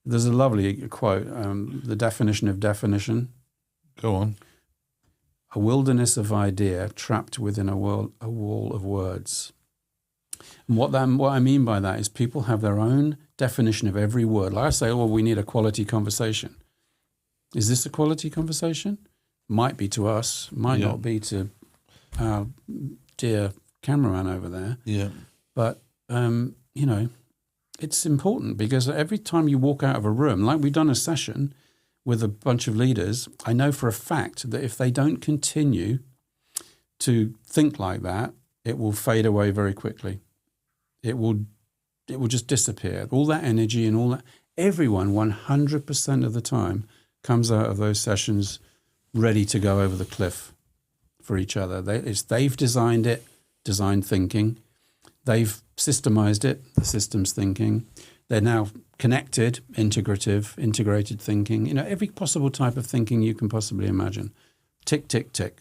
There's a lovely quote, the definition of definition. Go on. A wilderness of idea trapped within a wall of words. And what I mean by that is people have their own definition of every word. Like I say, we need a quality conversation. Is this a quality conversation? Might be to us, might not be to our dear cameraman over there. Yeah. But, it's important because every time you walk out of a room, like we've done a session with a bunch of leaders, I know for a fact that if they don't continue to think like that, it will fade away very quickly. It will will just disappear. All that energy and all that. Everyone, 100% of the time, comes out of those sessions ready to go over the cliff for each other. They've designed it, design thinking. They've systemized it, the systems thinking. They're now connected, integrated thinking. Every possible type of thinking you can possibly imagine. Tick, tick, tick.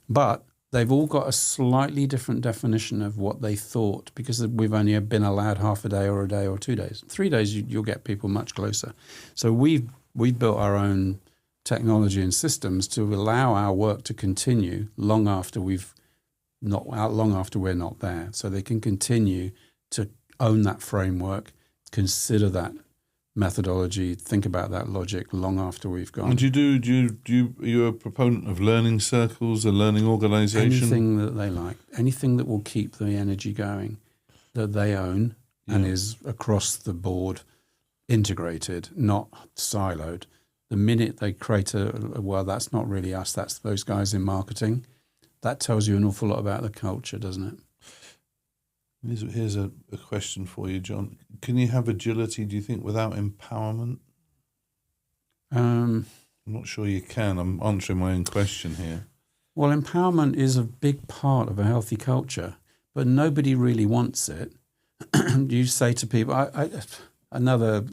But they've all got a slightly different definition of what they thought, because we've only been allowed half a day or 2 days. 3 days, you'll get people much closer. So we've built our own technology and systems to allow our work to continue long after we're not there. So they can continue to own that framework, consider that methodology, think about that logic long after we've gone. And are you a proponent of learning circles, a learning organisation? Anything that they like, anything that will keep the energy going, that they own and is across the board integrated, not siloed. The minute they create that's not really us, that's those guys in marketing, that tells you an awful lot about the culture, doesn't it? Here's a question for you, John. Can you have agility, do you think, without empowerment? I'm not sure you can. I'm answering my own question here. Well, empowerment is a big part of a healthy culture, but nobody really wants it. You say to people, another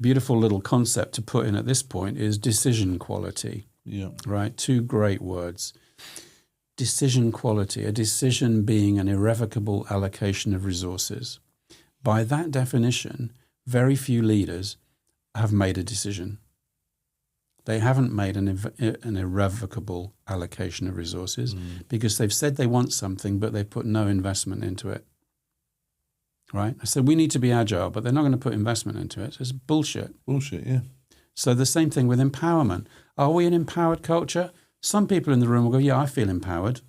beautiful little concept to put in at this point is decision quality. Yeah. Right? 2 great words. Decision quality, a decision being an irrevocable allocation of resources. By that definition, very few leaders have made a decision. They haven't made an irrevocable allocation of resources because they've said they want something, but they've put no investment into it. Right? I said, we need to be agile, but they're not going to put investment into it. So it's bullshit. Bullshit, yeah. So the same thing with empowerment. Are we an empowered culture? Some people in the room will go, yeah, I feel empowered.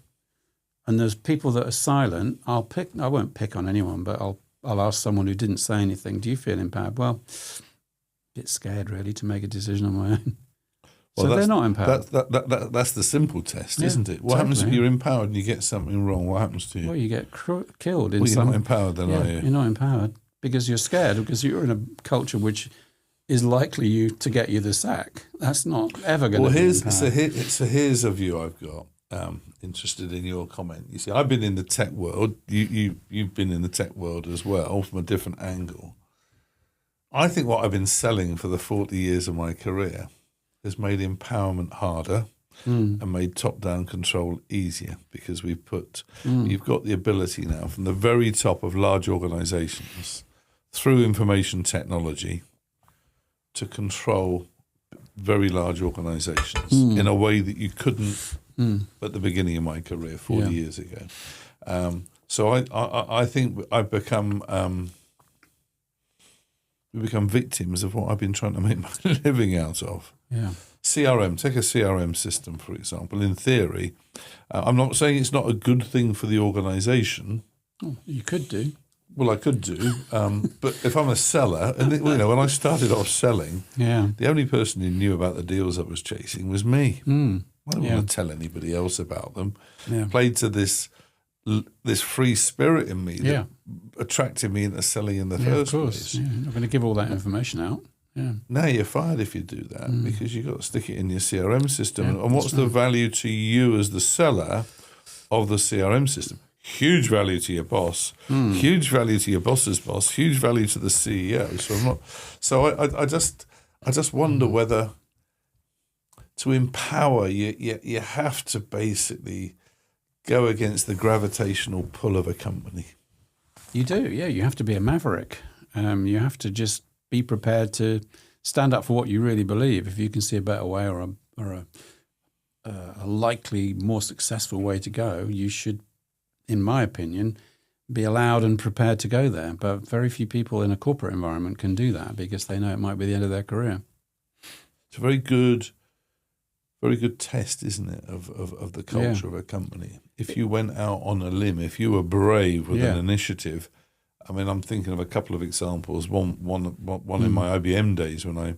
And there's people that are silent. I won't pick on anyone, but I'll ask someone who didn't say anything, do you feel empowered? Well, a bit scared really to make a decision on my own. Well, so they're not empowered. That's the simple test, isn't it? What happens if you're empowered and you get something wrong? What happens to you? Well, you get killed. You're not empowered then, are you? You're not empowered because you're scared, because you're in a culture which is likely to get you the sack. That's not ever going to be empowered. So here's a view I've got. Interested in your comment. You see, I've been in the tech world. You've been in the tech world as well from a different angle. I think what I've been selling for the 40 years of my career has made empowerment harder and made top-down control easier, because you've got the ability now from the very top of large organisations through information technology to control very large organisations in a way that you couldn't at the beginning of my career 40 years ago. So I think I've become we become victims of what I've been trying to make my living out of. Yeah. CRM, take a CRM system, for example. In theory, I'm not saying it's not a good thing for the organisation. Oh, you could do. Well, I could do, but if I'm a seller, and when I started off selling, the only person who knew about the deals I was chasing was me. I don't want to tell anybody else about them. Yeah. Played to this free spirit in me that attracted me into selling in the first place. Yeah, you're not going to give all that information out. Yeah. Now you're fired if you do that because you've got to stick it in your CRM system. And what's the value to you as the seller of the CRM system? Huge value to your boss, huge value to your boss's boss, huge value to the CEO. I just wonder whether to empower you have to basically go against the gravitational pull of a company. You do, yeah. You have to be a maverick. You have to just be prepared to stand up for what you really believe. If you can see a better way or a likely more successful way to go, you should, in my opinion, be allowed and prepared to go there. But very few people in a corporate environment can do that because they know it might be the end of their career. It's a very good test, isn't it, of the culture of a company. If you went out on a limb, if you were brave with an initiative, I mean, I'm thinking of a couple of examples. One in my IBM days when I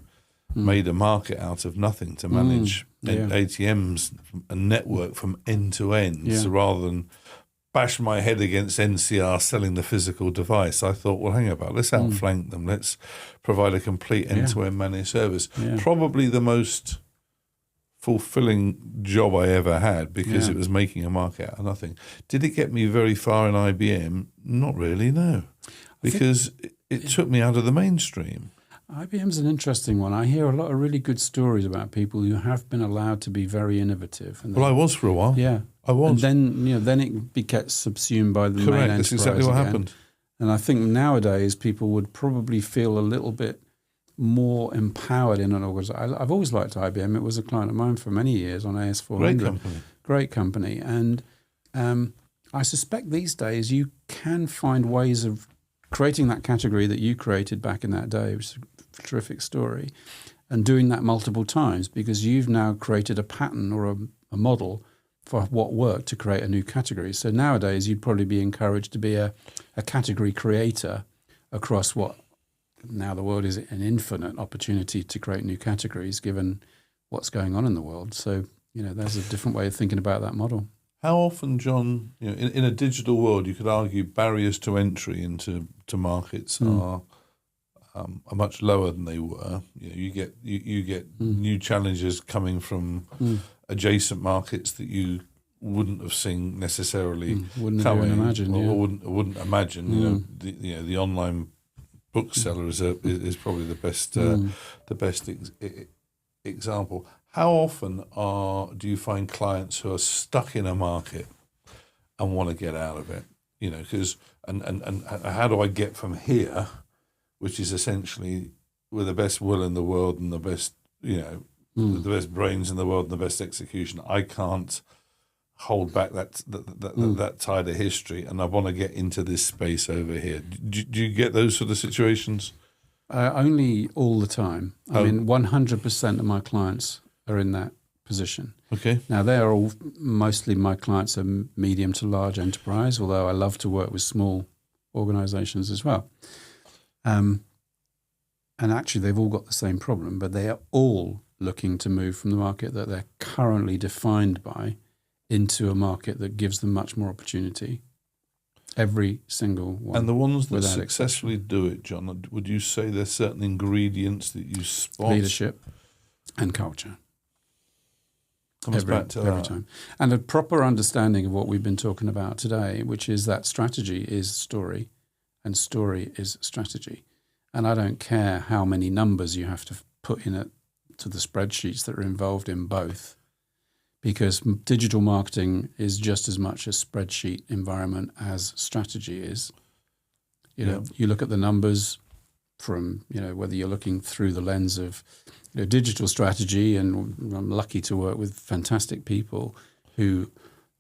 made a market out of nothing to manage ATMs, a network from end to end, so rather than bash my head against NCR selling the physical device. I thought, well, hang about, let's outflank them. Let's provide a complete end-to-end managed service. Yeah. Probably the most fulfilling job I ever had, because it was making a market out of nothing. Did it get me very far in IBM? Not really, no. Because it took me out of the mainstream. IBM's an interesting one. I hear a lot of really good stories about people who have been allowed to be very innovative. And Well, I was for a while. Yeah. I was. And then it gets subsumed by the main Correct, enterprise that's exactly what again. happened. And I think nowadays people would probably feel a little bit more empowered in an organization. I've always liked IBM. It was a client of mine for many years on AS400. Great company. Great company. And I suspect these days you can find ways of creating that category that you created back in that day, which is a terrific story, and doing that multiple times, because you've now created a pattern or a model for what worked to create a new category. So nowadays you'd probably be encouraged to be a category creator across what now the world is an infinite opportunity to create new categories given what's going on in the world. So, there's a different way of thinking about that model. How often, John, in a digital world, you could argue barriers to entry into markets are much lower than they were. You get new challenges coming from adjacent markets that you wouldn't have seen necessarily Wouldn't coming, even imagine, or yeah. wouldn't imagine. The online bookseller is probably the best example. How often do you find clients who are stuck in a market and want to get out of it? Because and how do I get from here, which is essentially with the best will in the world and the best the best brains in the world and the best execution. I can't hold back that tide of history, and I want to get into this space over here. Do you get those sort of situations? Only all the time. I mean, 100% of my clients are in that position. Okay. Now, mostly my clients are medium to large enterprise, although I love to work with small organizations as well. And actually, they've all got the same problem, but they are all looking to move from the market that they're currently defined by into a market that gives them much more opportunity. Every single one. And the ones that successfully do it, John, would you say there's certain ingredients that you spot? Leadership and culture. Comes back to every that. time. And a proper understanding of what we've been talking about today, which is that strategy is story and story is strategy. And I don't care how many numbers you have to put in it to the spreadsheets that are involved in both, because digital marketing is just as much a spreadsheet environment as strategy is. You look at the numbers from, whether you're looking through the lens of digital strategy, and I'm lucky to work with fantastic people who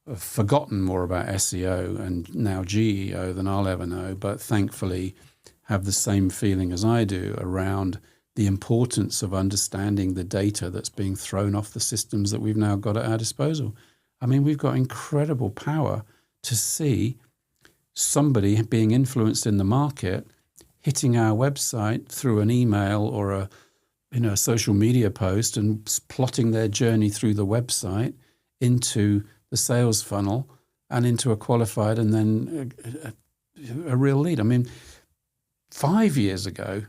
have forgotten more about SEO and now GEO than I'll ever know, but thankfully have the same feeling as I do around the importance of understanding the data that's being thrown off the systems that we've now got at our disposal. I mean, we've got incredible power to see somebody being influenced in the market hitting our website through an email or a social media post and plotting their journey through the website into the sales funnel and into a qualified and then a real lead. I mean, 5 years ago,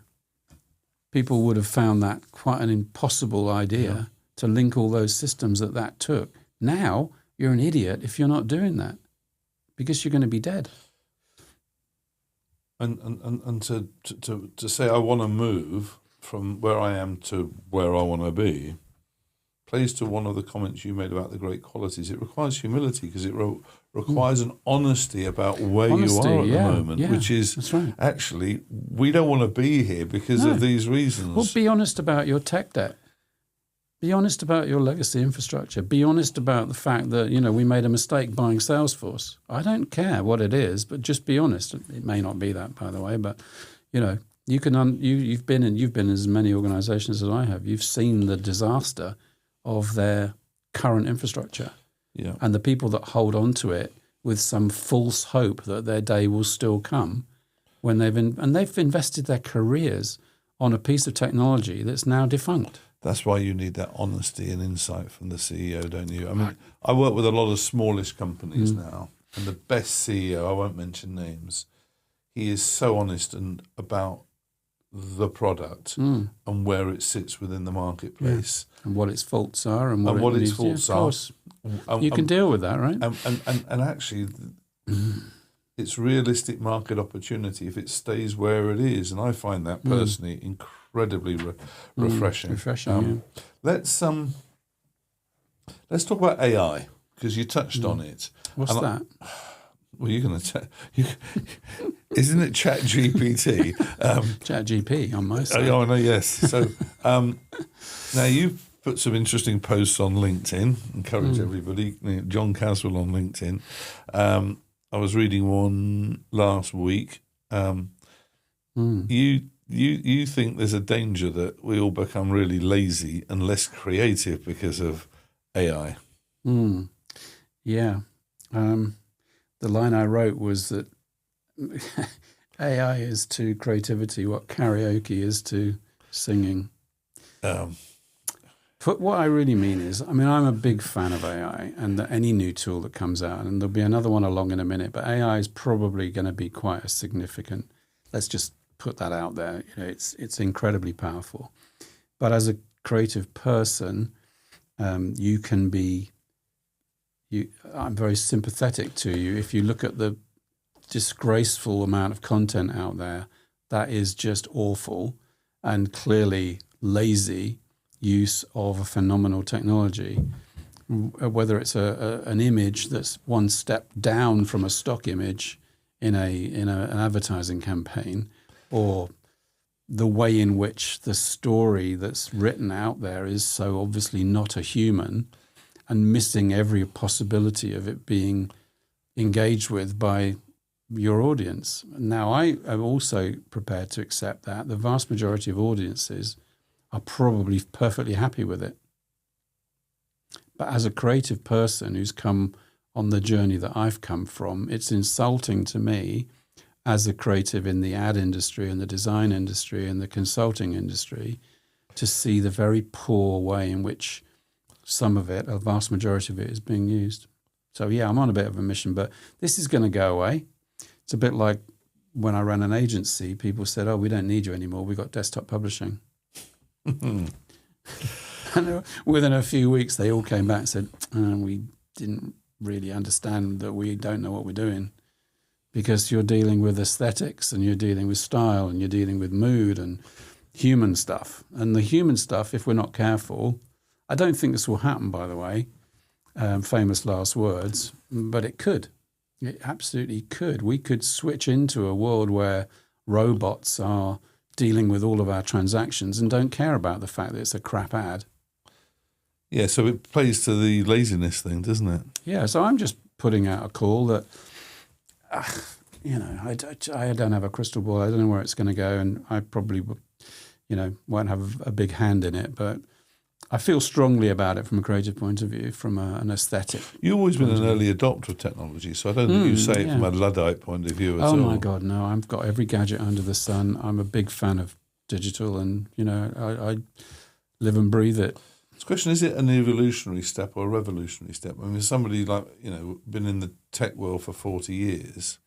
people would have found that quite an impossible idea to link all those systems that took. Now, you're an idiot if you're not doing that, because you're going to be dead. And to say I want to move from where I am to where I want to be plays to one of the comments you made about the great qualities. It requires humility, because it requires an honesty about where you are at the moment, which is actually, we don't want to be here because of these reasons. Well, be honest about your tech debt. Be honest about your legacy infrastructure. Be honest about the fact that, we made a mistake buying Salesforce. I don't care what it is, but just be honest. It may not be that, by the way, but, you can you've been in as many organizations as I have. You've seen the disaster of their current infrastructure, and the people that hold on to it with some false hope that their day will still come, when they've invested their careers on a piece of technology that's now defunct. That's why you need that honesty and insight from the CEO, don't you? I mean, I work with a lot of smallish companies now, and the best CEO, I won't mention names, he is so honest and about the product and where it sits within the marketplace. Yeah. And what its faults are and what it its needs. faults of are. course. You can deal with that, right? And actually, it's realistic market opportunity if it stays where it is. And I find that personally incredibly refreshing. Refreshing, Let's talk about AI, because you touched on it. What's that? Well, you're going to isn't it Chat GPT? Chat GP on my side. Oh, no, yes. So now you've put some interesting posts on LinkedIn. Encourage everybody. John Caswell on LinkedIn. I was reading one last week. You think there's a danger that we all become really lazy and less creative because of AI? Yeah. The line I wrote was that AI is to creativity what karaoke is to singing. But what I really mean is, I'm a big fan of AI and any new tool that comes out, and there'll be another one along in a minute, but AI is probably going to be quite a significant, let's just put that out there. It's incredibly powerful. But as a creative person, you can be, I'm very sympathetic to you. If you look at the disgraceful amount of content out there, that is just awful and clearly lazy use of a phenomenal technology, whether it's an image that's one step down from a stock image in an advertising campaign, or the way in which the story that's written out there is so obviously not a human and missing every possibility of it being engaged with by your audience. Now, I am also prepared to accept that the vast majority of audiences are probably perfectly happy with it. But as a creative person who's come on the journey that I've come from, it's insulting to me as a creative in the ad industry and the design industry and the consulting industry to see the very poor way in which some of it, a vast majority of it, is being used. So yeah, I'm on a bit of a mission, but this is going to go away. It's a bit like when I ran an agency, people said, "Oh, we don't need you anymore. We've got desktop publishing." And within a few weeks, they all came back and said, "We didn't really understand that we don't know what we're doing, because you're dealing with aesthetics and you're dealing with style and you're dealing with mood and human stuff. And the human stuff, if we're not careful," I don't think this will happen, by the way, famous last words, but it could. It absolutely could. We could switch into a world where robots are dealing with all of our transactions and don't care about the fact that it's a crap ad. Yeah, so it plays to the laziness thing, doesn't it? Yeah, so I'm just putting out a call that, I don't have a crystal ball. I don't know where it's going to go, and I probably, won't have a big hand in it, but I feel strongly about it from a creative point of view, from an aesthetic. You've always been an early adopter of technology, so I don't think you say it from a Luddite point of view at all. Oh my God, no! I've got every gadget under the sun. I'm a big fan of digital, and I live and breathe it. The question is: it an evolutionary step or a revolutionary step? I mean, somebody been in the tech world for 40 years.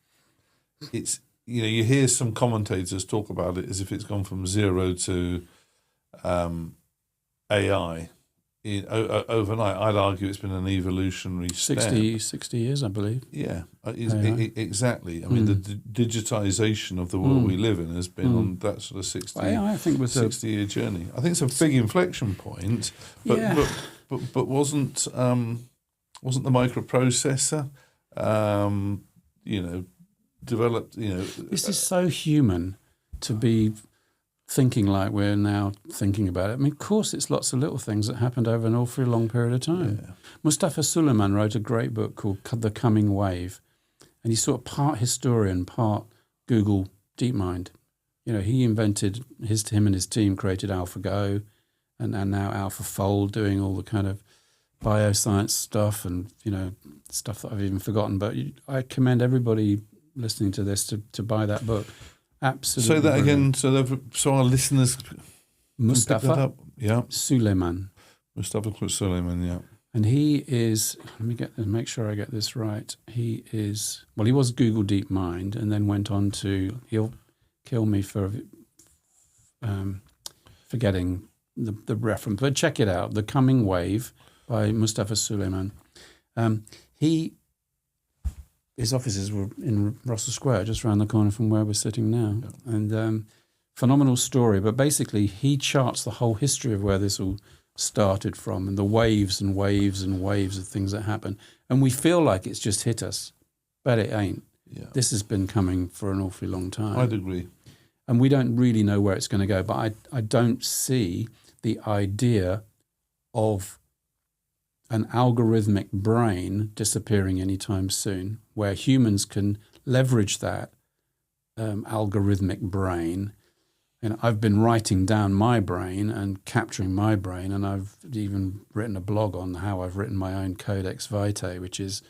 It's you hear some commentators talk about it as if it's gone from zero to AI overnight. I'd argue it's been an evolutionary step. 60 years, I believe. Yeah, exactly. I mean, the digitization of the world we live in has been on that sort of 60-year journey. I think it's a big inflection point, but wasn't the microprocessor developed? This is so human to be thinking like we're now thinking about it. I mean, of course, it's lots of little things that happened over an awfully long period of time. Yeah. Mustafa Suleyman wrote a great book called The Coming Wave, and he's sort of part historian, part Google DeepMind. He invented, him and his team created AlphaGo and now AlphaFold, doing all the kind of bioscience stuff and, stuff that I've even forgotten. But I commend everybody listening to this to buy that book. Absolutely. Say that again, so our listeners Mustafa up. Yeah. Suleyman. Mustafa Suleyman, yeah. And he is, make sure I get this right. He was Google DeepMind and then went on to, he'll kill me for forgetting the reference, but check it out, The Coming Wave by Mustafa Suleyman. His offices were in Russell Square, just around the corner from where we're sitting now. Yeah. And phenomenal story, but basically he charts the whole history of where this all started from and the waves and waves and waves of things that happen. And we feel like it's just hit us, but it ain't. Yeah. This has been coming for an awfully long time. I'd agree. And we don't really know where it's going to go, but I don't see the idea of an algorithmic brain disappearing anytime soon, where humans can leverage that algorithmic brain. And I've been writing down my brain and capturing my brain, and I've even written a blog on how I've written my own Codex Vitae, which is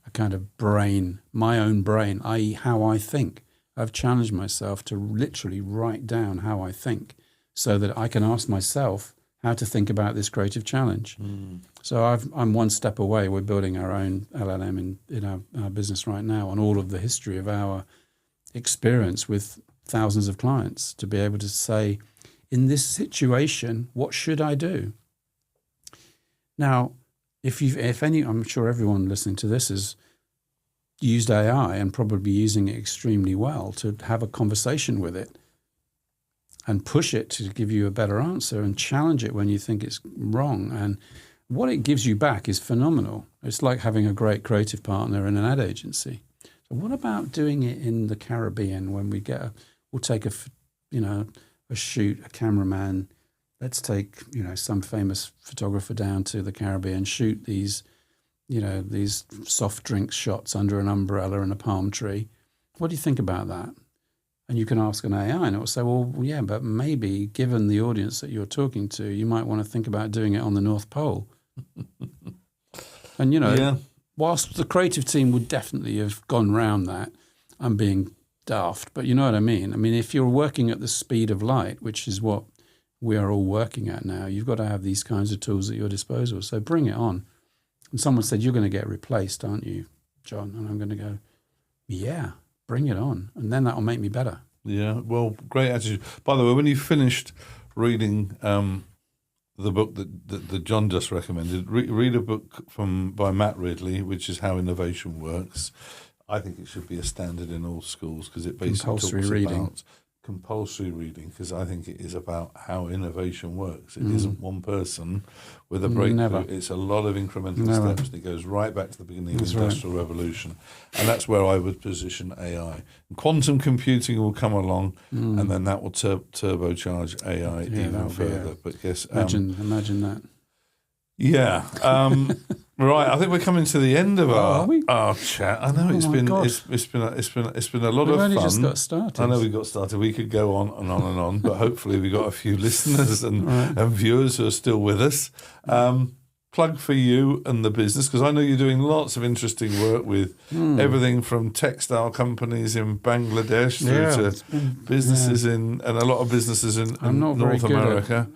a kind of brain, my own brain, i.e. how I think. I've challenged myself to literally write down how I think so that I can ask myself how to think about this creative challenge. So I'm one step away. We're building our own LLM in our business right now on all of the history of our experience with thousands of clients to be able to say, in this situation, what should I do? Now, I'm sure everyone listening to this has used AI and probably using it extremely well to have a conversation with it and push it to give you a better answer and challenge it when you think it's wrong. And what it gives you back is phenomenal. It's like having a great creative partner in an ad agency. So what about doing it in the Caribbean when we'll take a shoot, a cameraman. Let's take, some famous photographer down to the Caribbean, shoot these soft drink shots under an umbrella and a palm tree. What do you think about that? And you can ask an AI and it will say, well, yeah, but maybe given the audience that you're talking to, you might want to think about doing it on the North Pole. And, whilst the creative team would definitely have gone round that, I'm being daft, but you know what I mean? I mean, if you're working at the speed of light, which is what we are all working at now, you've got to have these kinds of tools at your disposal. So bring it on. And someone said, you're going to get replaced, aren't you, John? And I'm going to go, yeah, bring it on. And then that'll make me better. Yeah, well, great attitude. By the way, when you finished reading the book that John just recommended, read a book by Matt Ridley, which is How Innovation Works. I think it should be a standard in all schools because it basically talks about compulsory reading, because I think it is about how innovation works. It isn't one person with a breakthrough. Never. It's a lot of incremental steps, and it goes right back to the beginning of the Industrial Revolution. And that's where I would position AI. And quantum computing will come along, and then that will turbocharge AI even further. But yes, imagine that. Yeah. Right, I think we're coming to the end of our chat. I know it's been a lot of fun. We've only just got started. I know we got started. We could go on and on and on, but hopefully we got a few listeners and viewers who are still with us. Plug for you and the business, because I know you're doing lots of interesting work with everything from textile companies in Bangladesh through to businesses and a lot of businesses in North America.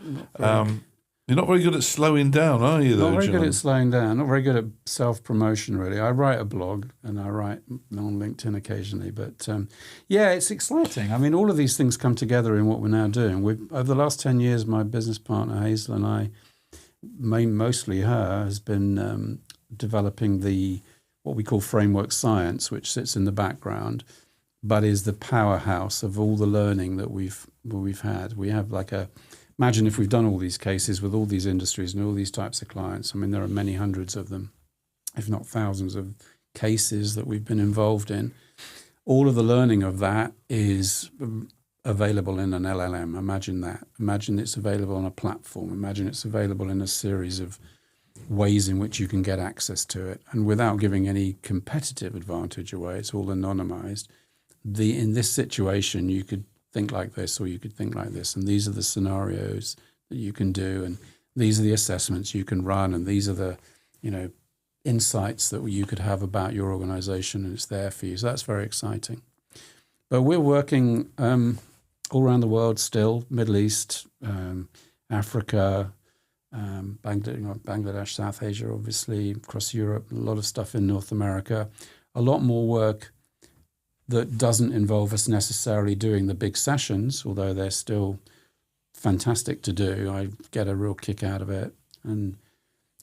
You're not very good at slowing down, are you, though, Not very John? good at slowing down. Not very good at self-promotion, really. I write a blog and I write on LinkedIn occasionally. But, it's exciting. I mean, all of these things come together in what we're now doing. Over the last 10 years, my business partner, Hazel, and I, mostly her, has been developing what we call framework science, which sits in the background, but is the powerhouse of all the learning that we've had. We have imagine if we've done all these cases with all these industries and all these types of clients. I mean, there are many hundreds of them, if not thousands of cases that we've been involved in. All of the learning of that is available in an LLM. Imagine that. Imagine it's available on a platform. Imagine it's available in a series of ways in which you can get access to it. And without giving any competitive advantage away, it's all anonymized. In this situation, you could think like this, or you could think like this, and these are the scenarios that you can do, and these are the assessments you can run, and these are the insights that you could have about your organization, and it's there for you. So that's very exciting. But we're working all around the world still, Middle East, Africa, Bangladesh, South Asia, obviously, across Europe, a lot of stuff in North America, a lot more work that doesn't involve us necessarily doing the big sessions, although they're still fantastic to do. I get a real kick out of it, and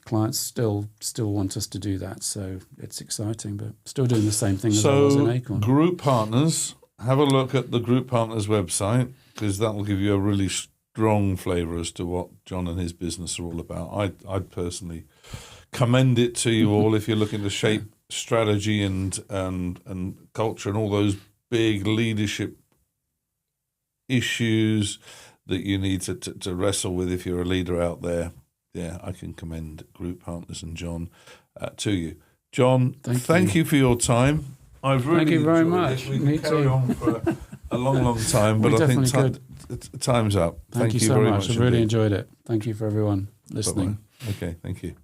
clients still want us to do that. So it's exciting, but still doing the same thing as I was in Acorn. Group partners, have a look at the Group Partners website, because that will give you a really strong flavour as to what John and his business are all about. I'd personally commend it to you all if you're looking to shape strategy and culture and all those big leadership issues that you need to wrestle with if you're a leader out there. Yeah, I can commend Group Partners and John to you. John, thank you for your time. I've really Thank you very enjoyed much. it. We Me can carry too. on for a long time, but I think time's up. Thank you so much. I really enjoyed it. Thank you for everyone listening. Bye-bye. Okay, thank you.